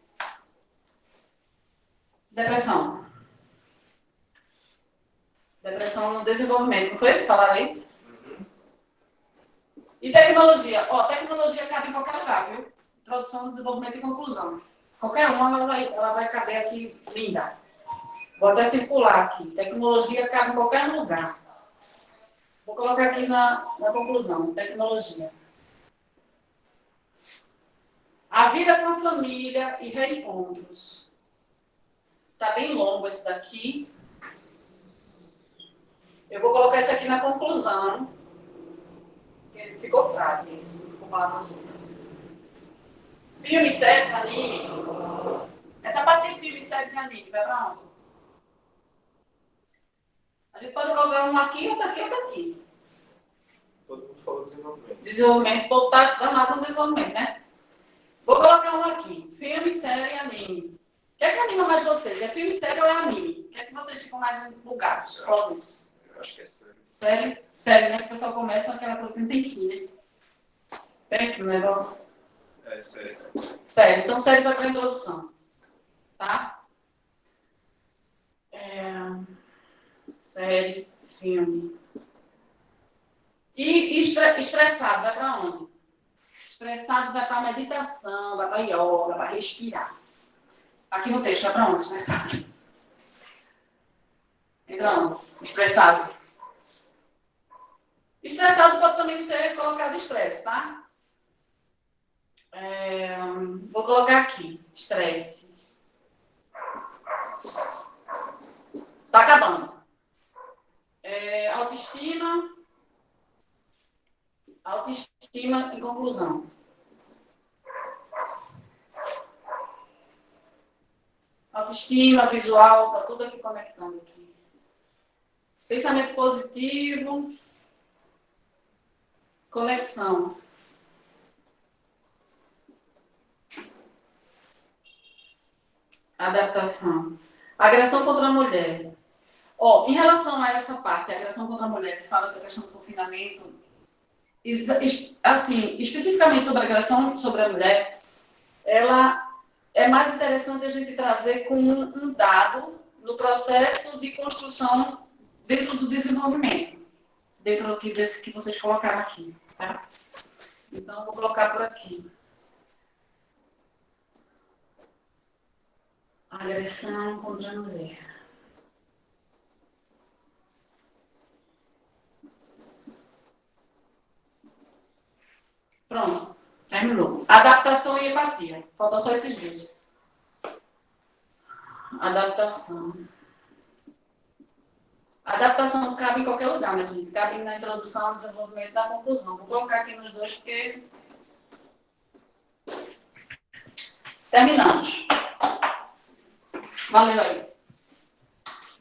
Depressão. Depressão no desenvolvimento, não foi? Falaram aí? E tecnologia? Ó, tecnologia cabe em qualquer lugar, viu? Introdução, desenvolvimento e conclusão. Qualquer uma ela vai caber aqui linda. Vou até circular aqui. Tecnologia cabe em qualquer lugar. Vou colocar aqui na conclusão. Tecnologia. A vida com a família e reencontros. Tá bem longo esse daqui. Eu vou colocar isso aqui na conclusão. Ficou frase isso, não ficou palavra solta. Filmes, séries, anime. Essa parte de filmes, séries e anime, vai pra onde? A gente pode colocar um aqui, outro aqui, outro aqui. Todo mundo falou desenvolvimento. Desenvolvimento, o povo tá danado no desenvolvimento, né? Vou colocar um aqui. Filme, série e anime. O que é que anima mais vocês? É filme, série ou é anime? O que é que vocês ficam mais empolgados? Clóvis? Eu acho que é sério. Série? Série, né? Que o pessoal começa aquela coisa que não tem fim, né? Pensa no negócio. É sério. Série. Então, série vai para a introdução. Tá? Série, filme. E estressado vai para onde? Estressado vai para a meditação, vai para a yoga, vai respirar. Aqui no texto vai para onde? Estressado. Então, estressado. Estressado pode também ser colocado estresse, tá? Vou colocar aqui, estresse. Tá acabando. Autoestima em conclusão. Autoestima, visual, tá tudo aqui conectando aqui. Pensamento positivo. Conexão. Adaptação. Agressão contra a mulher. Em relação a essa parte, a agressão contra a mulher, que fala da questão do confinamento, assim, especificamente sobre a agressão sobre a mulher, ela é mais interessante a gente trazer com um dado no processo de construção dentro do desenvolvimento, dentro desse que vocês colocaram aqui, tá? Então, eu vou colocar por aqui. Agressão contra a mulher. Pronto, terminou. Adaptação e empatia. Falta só esses dois. Adaptação. Adaptação cabe em qualquer lugar, mas gente. Cabe na introdução, no desenvolvimento e na conclusão. Vou colocar aqui nos dois porque... Terminamos. Valeu aí.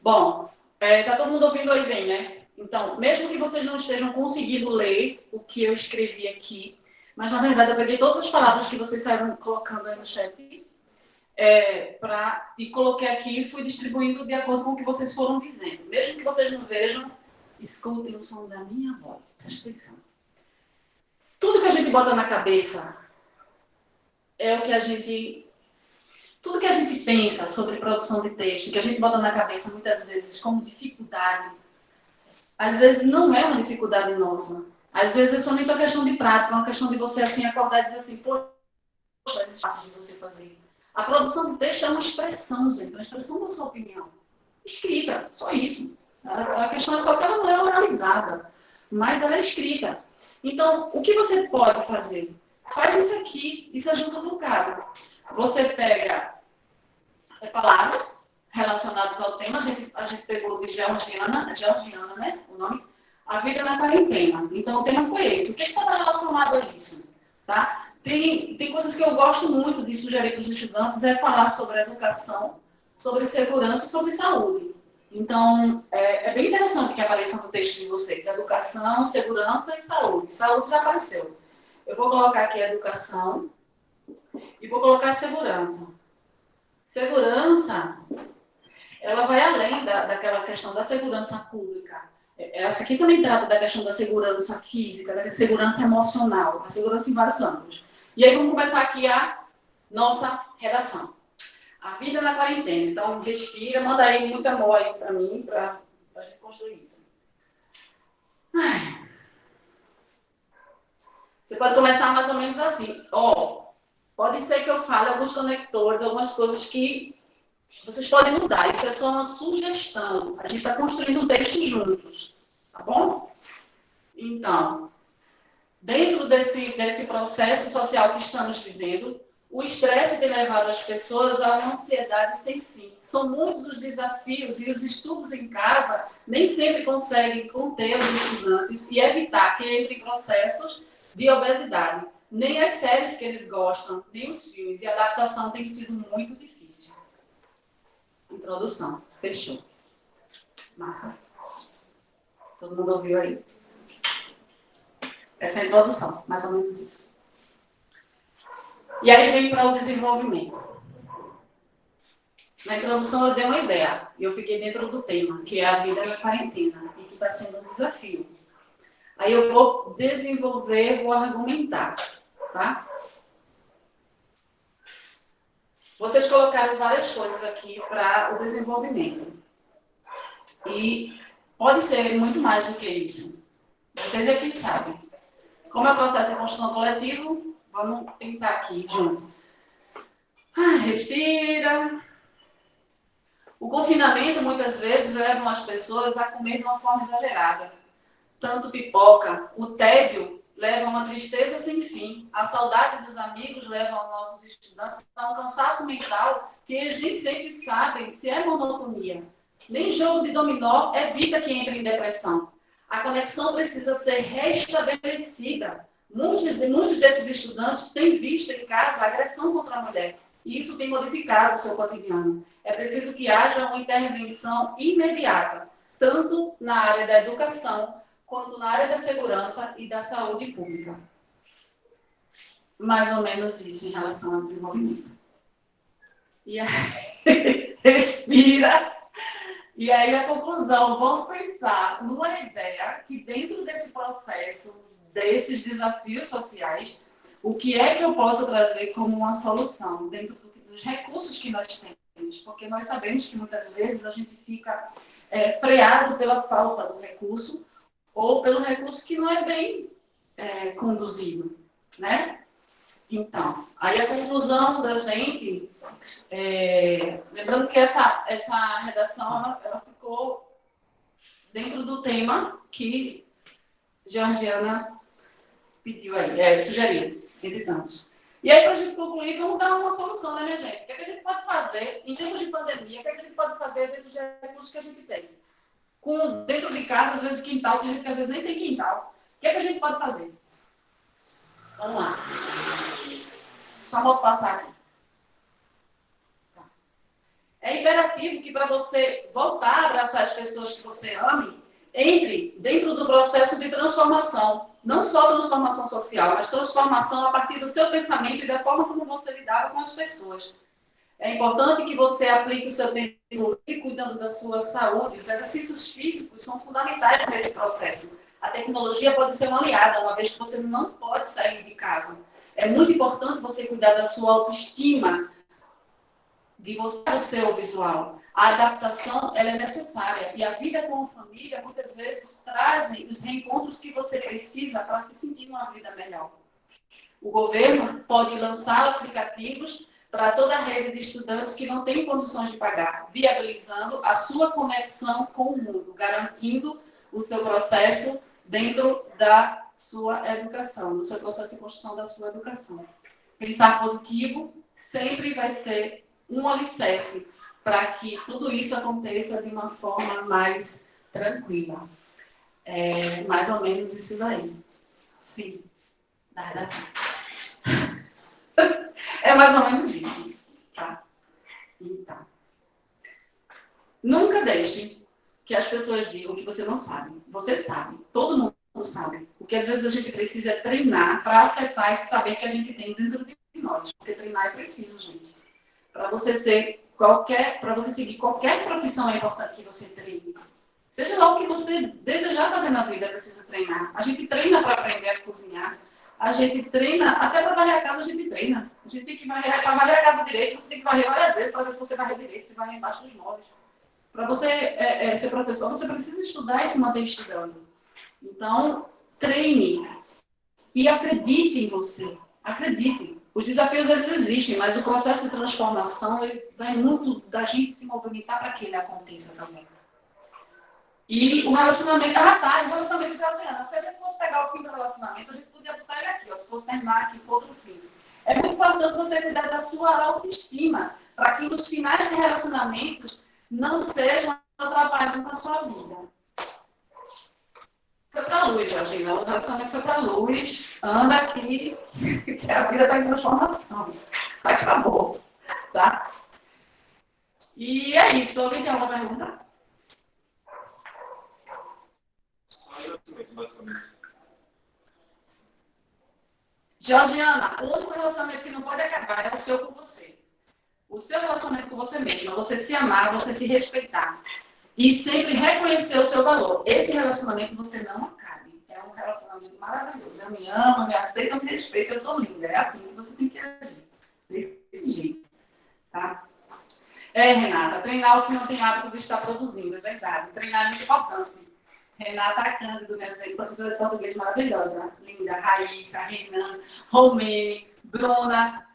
Bom, tá todo mundo ouvindo aí bem, né? Então, mesmo que vocês não estejam conseguindo ler o que eu escrevi aqui, mas, na verdade, eu peguei todas as palavras que vocês saíram colocando aí no chat e coloquei aqui e fui distribuindo de acordo com o que vocês foram dizendo. Mesmo que vocês não vejam, escutem o som da minha voz. Presta atenção. Tudo que a gente bota na cabeça é o que a gente... Tudo que a gente pensa sobre produção de texto, que a gente bota na cabeça muitas vezes como dificuldade, às vezes não é uma dificuldade nossa. Às vezes é somente uma questão de prática, uma questão de você assim acordar e dizer assim, poxa, é fácil de você fazer. A produção de texto é uma expressão, gente, uma expressão da sua opinião. Escrita, só isso. A questão é só que ela não é oralizada, mas ela é escrita. Então, o que você pode fazer? Faz isso aqui, isso ajuda um bocado. Você pega palavras relacionadas ao tema, a gente pegou de Georgiana, né, o nome? A vida na quarentena. Então, o tema foi esse. O que estava relacionado a isso? Tá? Tem coisas que eu gosto muito de sugerir para os estudantes, é falar sobre educação, sobre segurança e sobre saúde. Então, é bem interessante que apareça no texto de vocês. Educação, segurança e saúde. Saúde já apareceu. Eu vou colocar aqui a educação e vou colocar a segurança. Segurança, ela vai além daquela questão da segurança pública. Essa aqui também trata da questão da segurança física, da segurança emocional, a segurança em vários âmbitos. E aí vamos começar aqui a nossa redação. A vida na quarentena. Então, respira, manda aí muito amor aí para mim, para a gente construir isso. Você pode começar mais ou menos assim. Pode ser que eu fale alguns conectores, algumas coisas que vocês podem mudar. Isso é só uma sugestão. A gente está construindo um texto juntos. Tá bom? Então, dentro desse processo social que estamos vivendo, O estresse tem levado as pessoas a uma ansiedade sem fim. São muitos os desafios e os estudos em casa nem sempre conseguem conter os estudantes e evitar que entrem em processos de obesidade. Nem as séries que eles gostam, nem os filmes. E a adaptação tem sido muito difícil. Introdução. Fechou. Massa. Todo mundo ouviu aí? Essa é a introdução, mais ou menos isso. E aí vem para o desenvolvimento. Na introdução eu dei uma ideia, e eu fiquei dentro do tema, que é a vida na quarentena, e que está sendo um desafio. Aí eu vou desenvolver, vou argumentar, tá? Vocês colocaram várias coisas aqui para o desenvolvimento. E pode ser muito mais do que isso. Vocês é quem sabem. Como é o processo de construção coletivo, vamos pensar aqui junto. Respira. O confinamento, muitas vezes, leva as pessoas a comer de uma forma exagerada. Tanto pipoca, o tédio leva a uma tristeza sem fim. A saudade dos amigos leva aos nossos estudantes a um cansaço mental que eles nem sempre sabem se é monotonia. Nem jogo de dominó evita que entre em depressão. A conexão precisa ser restabelecida. Muitos desses estudantes têm visto em casa a agressão contra a mulher. E isso tem modificado o seu cotidiano. É preciso que haja uma intervenção imediata, tanto na área da educação, quanto na área da segurança e da saúde pública. Mais ou menos isso em relação ao desenvolvimento. E aí, respira. E aí a conclusão, vamos pensar numa ideia que dentro desse processo, desses desafios sociais, o que é que eu posso trazer como uma solução dentro dos recursos que nós temos? Porque nós sabemos que muitas vezes a gente fica freado pela falta do recurso ou pelo recurso que não é bem conduzido, né? Então, aí a conclusão da gente, lembrando que essa redação ela ficou dentro do tema que Georgiana pediu aí, sugeriu, entre tantos. E aí, para a gente concluir, vamos dar uma solução, né, minha gente? O que é que a gente pode fazer, em termos de pandemia, o que é que a gente pode fazer dentro dos recursos que a gente tem? Dentro de casa, às vezes quintal, tem gente que às vezes nem tem quintal. O que é que a gente pode fazer? Vamos lá. Só vou passar aqui. Tá. É imperativo que para você voltar a abraçar as pessoas que você ame, entre dentro do processo de transformação. Não só transformação social, mas transformação a partir do seu pensamento e da forma como você lidava com as pessoas. É importante que você aplique o seu tempo livre cuidando da sua saúde. Os exercícios físicos são fundamentais nesse processo. A tecnologia pode ser uma aliada, uma vez que você não pode sair de casa. É muito importante você cuidar da sua autoestima, de você, do seu visual. A adaptação, ela é necessária. E a vida com a família, muitas vezes, trazem os reencontros que você precisa para se sentir numa vida melhor. O governo pode lançar aplicativos para toda a rede de estudantes que não têm condições de pagar, viabilizando a sua conexão com o mundo, garantindo o seu processo dentro da sua educação, do seu processo de construção da sua educação. Pensar positivo sempre vai ser um alicerce para que tudo isso aconteça de uma forma mais tranquila. É mais ou menos isso daí. Fim da redação. É mais ou menos isso. Tá? Então. Nunca deixe que as pessoas digam que você não sabe. Você sabe. Todo mundo sabe. O que às vezes a gente precisa é treinar para acessar esse saber que a gente tem dentro de nós. Porque treinar é preciso, gente. Para você seguir qualquer profissão é importante que você treine. Seja lá o que você desejar fazer na vida, é preciso treinar. A gente treina para aprender a cozinhar. A gente treina, até para varrer a casa a gente treina. A gente tem que varrer a casa direito, você tem que varrer várias vezes para ver se você varrer direito, se varrer embaixo dos móveis. Para você ser professor, você precisa estudar e se manter estudando. Então, treine e acredite em você. Acredite. Os desafios, eles existem, mas o processo de transformação, ele vai muito da gente se movimentar para que ele aconteça também. E o relacionamento, o relacionamento de Georgiana. Se a gente fosse pegar o fim do relacionamento, a gente podia botar ele aqui, ó, se fosse terminar aqui, for outro fim. É muito importante você cuidar da sua autoestima, para que os finais de relacionamentos não sejam atrapalhando na sua vida. Foi para a luz, Georgina. O relacionamento foi para a luz. Anda aqui, que a vida está em transformação. Acabou. Tá? E é isso. Alguém tem alguma pergunta? Georgiana, o único relacionamento que não pode acabar é o seu com você. O seu relacionamento com você mesma. Você se amar, você se respeitar. E sempre reconhecer o seu valor. Esse relacionamento você não acabe. É um relacionamento maravilhoso. Eu me amo, eu me aceito, eu me respeito, eu sou linda. É assim que você tem que agir. Desse jeito. Tá? Renata, treinar o que não tem hábito de estar produzindo, é verdade. Treinar é muito importante. Renata Cândido, minha gente, professora de português maravilhosa. Linda, Raíssa, Renan, Romene, Bruna.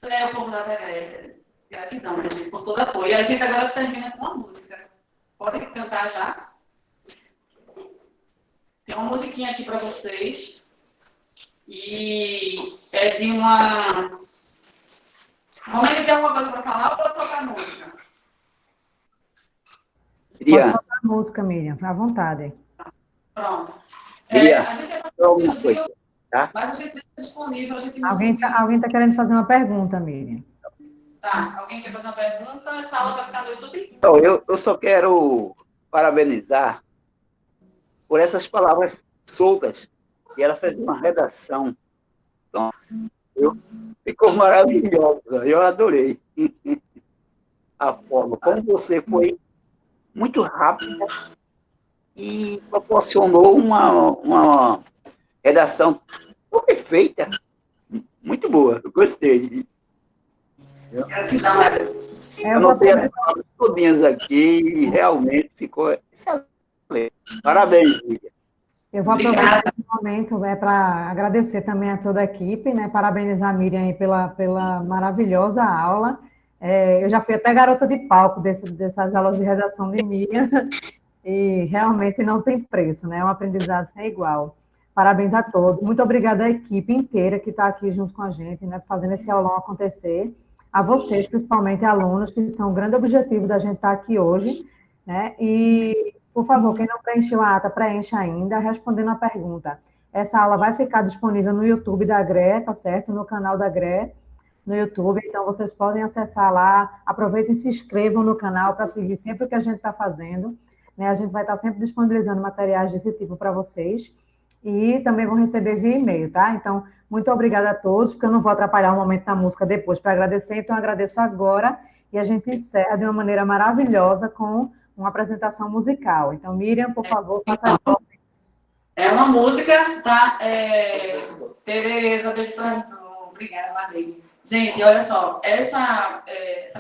É o povo da TV. Gratidão, minha gente, por todo o apoio. E a gente agora termina com uma música. Podem cantar já? Tem uma musiquinha aqui para vocês. E é de uma... Romene, tem alguma coisa para falar ou pode soltar a música? Pode soltar a música, Miriam, à vontade. Pronto. Miriam, A gente só uma coisa, tá? mas a gente deixa disponível. Alguém tá querendo fazer uma pergunta, Miriam. Tá, alguém quer fazer uma pergunta? Essa aula vai ficar no YouTube? Então, eu só quero parabenizar por essas palavras soltas. E ela fez uma redação. Então, ficou maravilhosa. Eu adorei a forma como você foi muito rápida e proporcionou uma redação perfeita. Muito boa. Eu gostei. Gratidão, Maria. Eu anotei as palavras todinhas aqui e realmente ficou excelente. Parabéns, Miriam. Eu vou aproveitar esse momento para agradecer também a toda a equipe, né? Parabenizar a Miriam aí pela maravilhosa aula. Eu já fui até garota de palco dessas aulas de redação de Miriam e realmente não tem preço, né? É um aprendizado sem igual. Parabéns a todos. Muito obrigada à equipe inteira que está aqui junto com a gente, né? Fazendo esse aulão acontecer. A vocês, principalmente alunos, que são o grande objetivo da gente estar aqui hoje, né? E, por favor, quem não preencheu a ata, preencha ainda, respondendo a pergunta. Essa aula vai ficar disponível no YouTube da GRE, tá certo? No canal da GRE, no YouTube, então vocês podem acessar lá, aproveitem e se inscrevam no canal para seguir sempre o que a gente está fazendo, né? A gente vai estar sempre disponibilizando materiais desse tipo para vocês, e também vão receber via e-mail, tá? Então, muito obrigada a todos, porque eu não vou atrapalhar o momento da música depois para agradecer, então agradeço agora, e a gente encerra de uma maneira maravilhosa com uma apresentação musical. Então, Miriam, por favor, faça as ordens. É uma música, tá? Tereza de Santo. Obrigada, Marlene. Gente, olha só, essa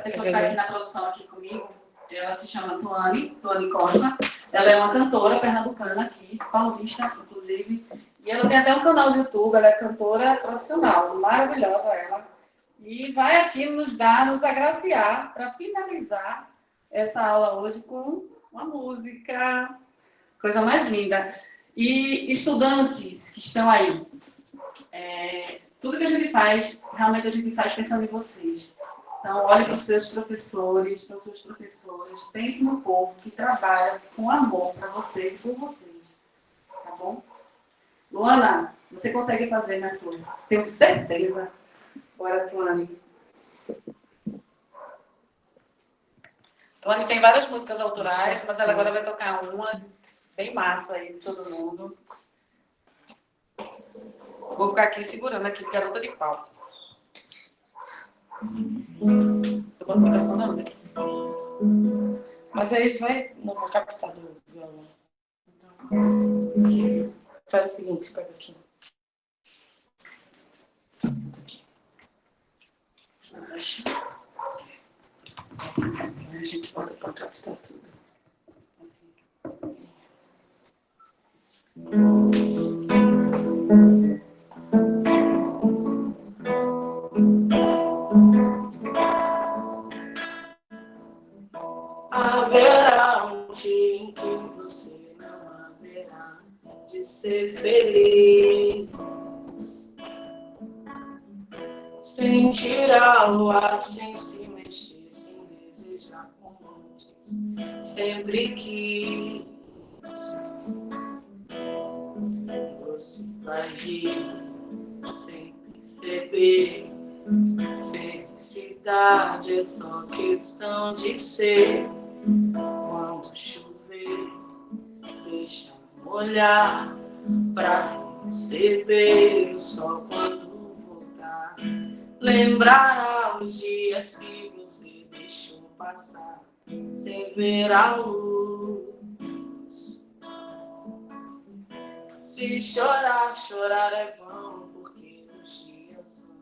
pessoa que está aqui na produção aqui comigo, ela se chama Tuane Costa. Ela é uma cantora pernambucana aqui, paulista, inclusive. E ela tem até um canal do YouTube, ela é cantora profissional, maravilhosa ela. E vai aqui nos agraciar para finalizar essa aula hoje com uma música, coisa mais linda. E estudantes que estão aí, tudo que a gente faz, realmente a gente faz pensando em vocês. Então, olhe para os seus professores, para as suas professoras, pense no povo que trabalha com amor para vocês e por vocês. Tá bom? Luana, você consegue fazer, minha flor? Tenho certeza. Bora, Tuane. Tuane tem várias músicas autorais, mas ela agora vai tocar uma bem massa aí de todo mundo. Vou ficar aqui segurando aqui, garota de pau. Eu boto a microfone não, né? Mas aí não vou captar do violão. Então, faz o seguinte, pega aqui. A gente bota para captar tudo. Assim. Haverá um dia em que você não haverá de ser feliz. voar sem se mexer, sem desejar como antes. Sempre quis. Você vai rir sem perceber. Felicidade é só questão de ser. Quando chover, deixa molhar pra receber o sol quando voltar. Lembrar os dias que você deixou passar sem ver a luz. Se chorar, chorar é vão, porque os dias vão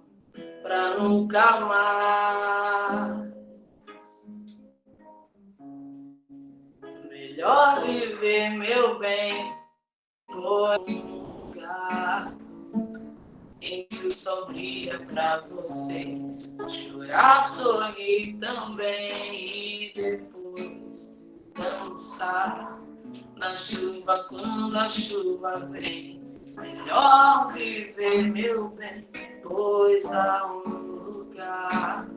pra nunca mais. Melhor viver, meu bem, por um lugar em que o sol brilha pra você. Chorar, sorrir também e depois dançar na chuva quando a chuva vem. Melhor viver, meu bem, pois há um lugar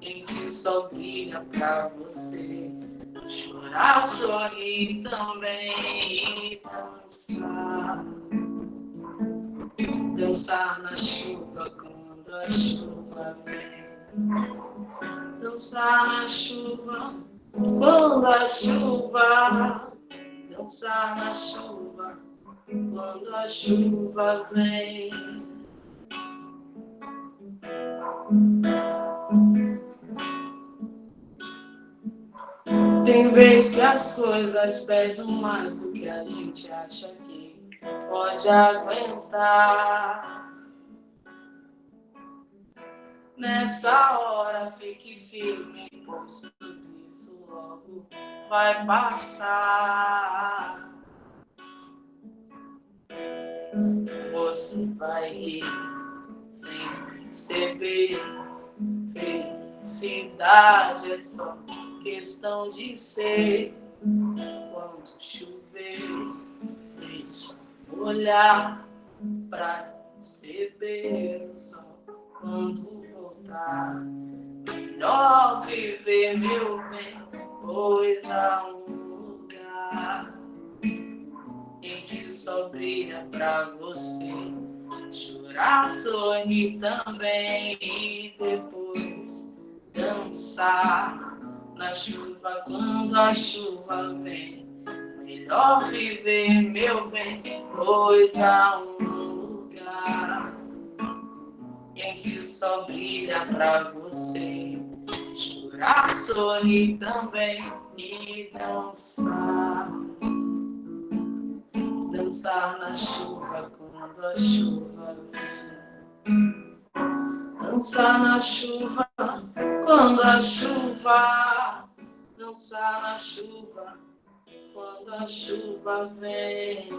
em que o sol brilha pra você. Chorar, sorrir também e dançar. Dançar na chuva quando a chuva vem. Dançar na chuva quando a chuva. Dançar na chuva quando a chuva vem. Tem vez que as coisas pesam mais do que a gente acha que pode aguentar. Nessa hora fique firme, pois tudo isso logo vai passar. Você vai rir sem perceber. Felicidade é só questão de ser. Quando chover, deixa olhar pra receber o sol quando voltar. Melhor viver, meu bem, pois há um lugar em que o sol brilha pra você. Chorar, sorrir também e depois dançar na chuva quando a chuva vem. Melhor viver, meu bem, pois há um lugar em que o sol brilha pra você. Chorar, sorrir também e dançar. Dançar na chuva quando a chuva vem. Dançar na chuva quando a chuva. Dançar na chuva quando a chuva vem.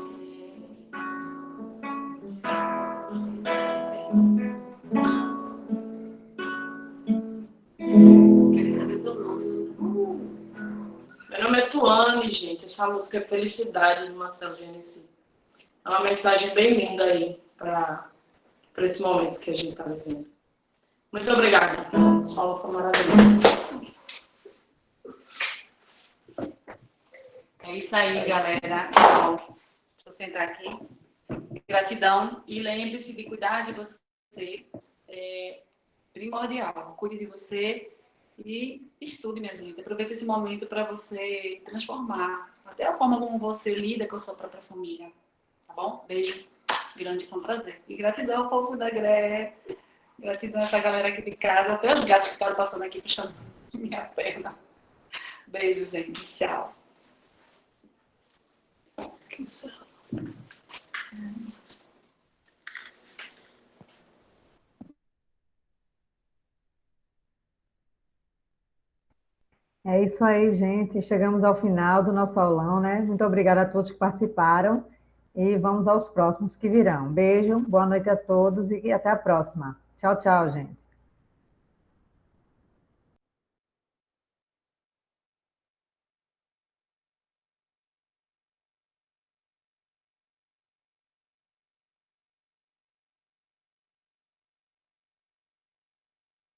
Quer saber do nome? Meu nome é Tuane, gente. Essa música é Felicidade, do Marcelo Genesi. É uma mensagem bem linda aí para esse momento que a gente está vivendo. Muito obrigada. O solo foi maravilhoso. É isso aí, galera. Bom, deixa eu sentar aqui. Gratidão. E lembre-se de cuidar de você. É primordial. Cuide de você e estude, minha gente. Aproveite esse momento para você transformar até a forma como você lida com a sua própria família. Tá bom? Beijo grande, foi um prazer. E gratidão ao povo da Gré. Gratidão a essa galera aqui de casa. Até os gatos que estavam passando aqui puxando minha perna. Beijo, gente. Tchau. É isso aí, gente. Chegamos ao final do nosso aulão, né? Muito obrigada a todos que participaram e vamos aos próximos que virão. Beijo, boa noite a todos e até a próxima. Tchau, tchau, gente.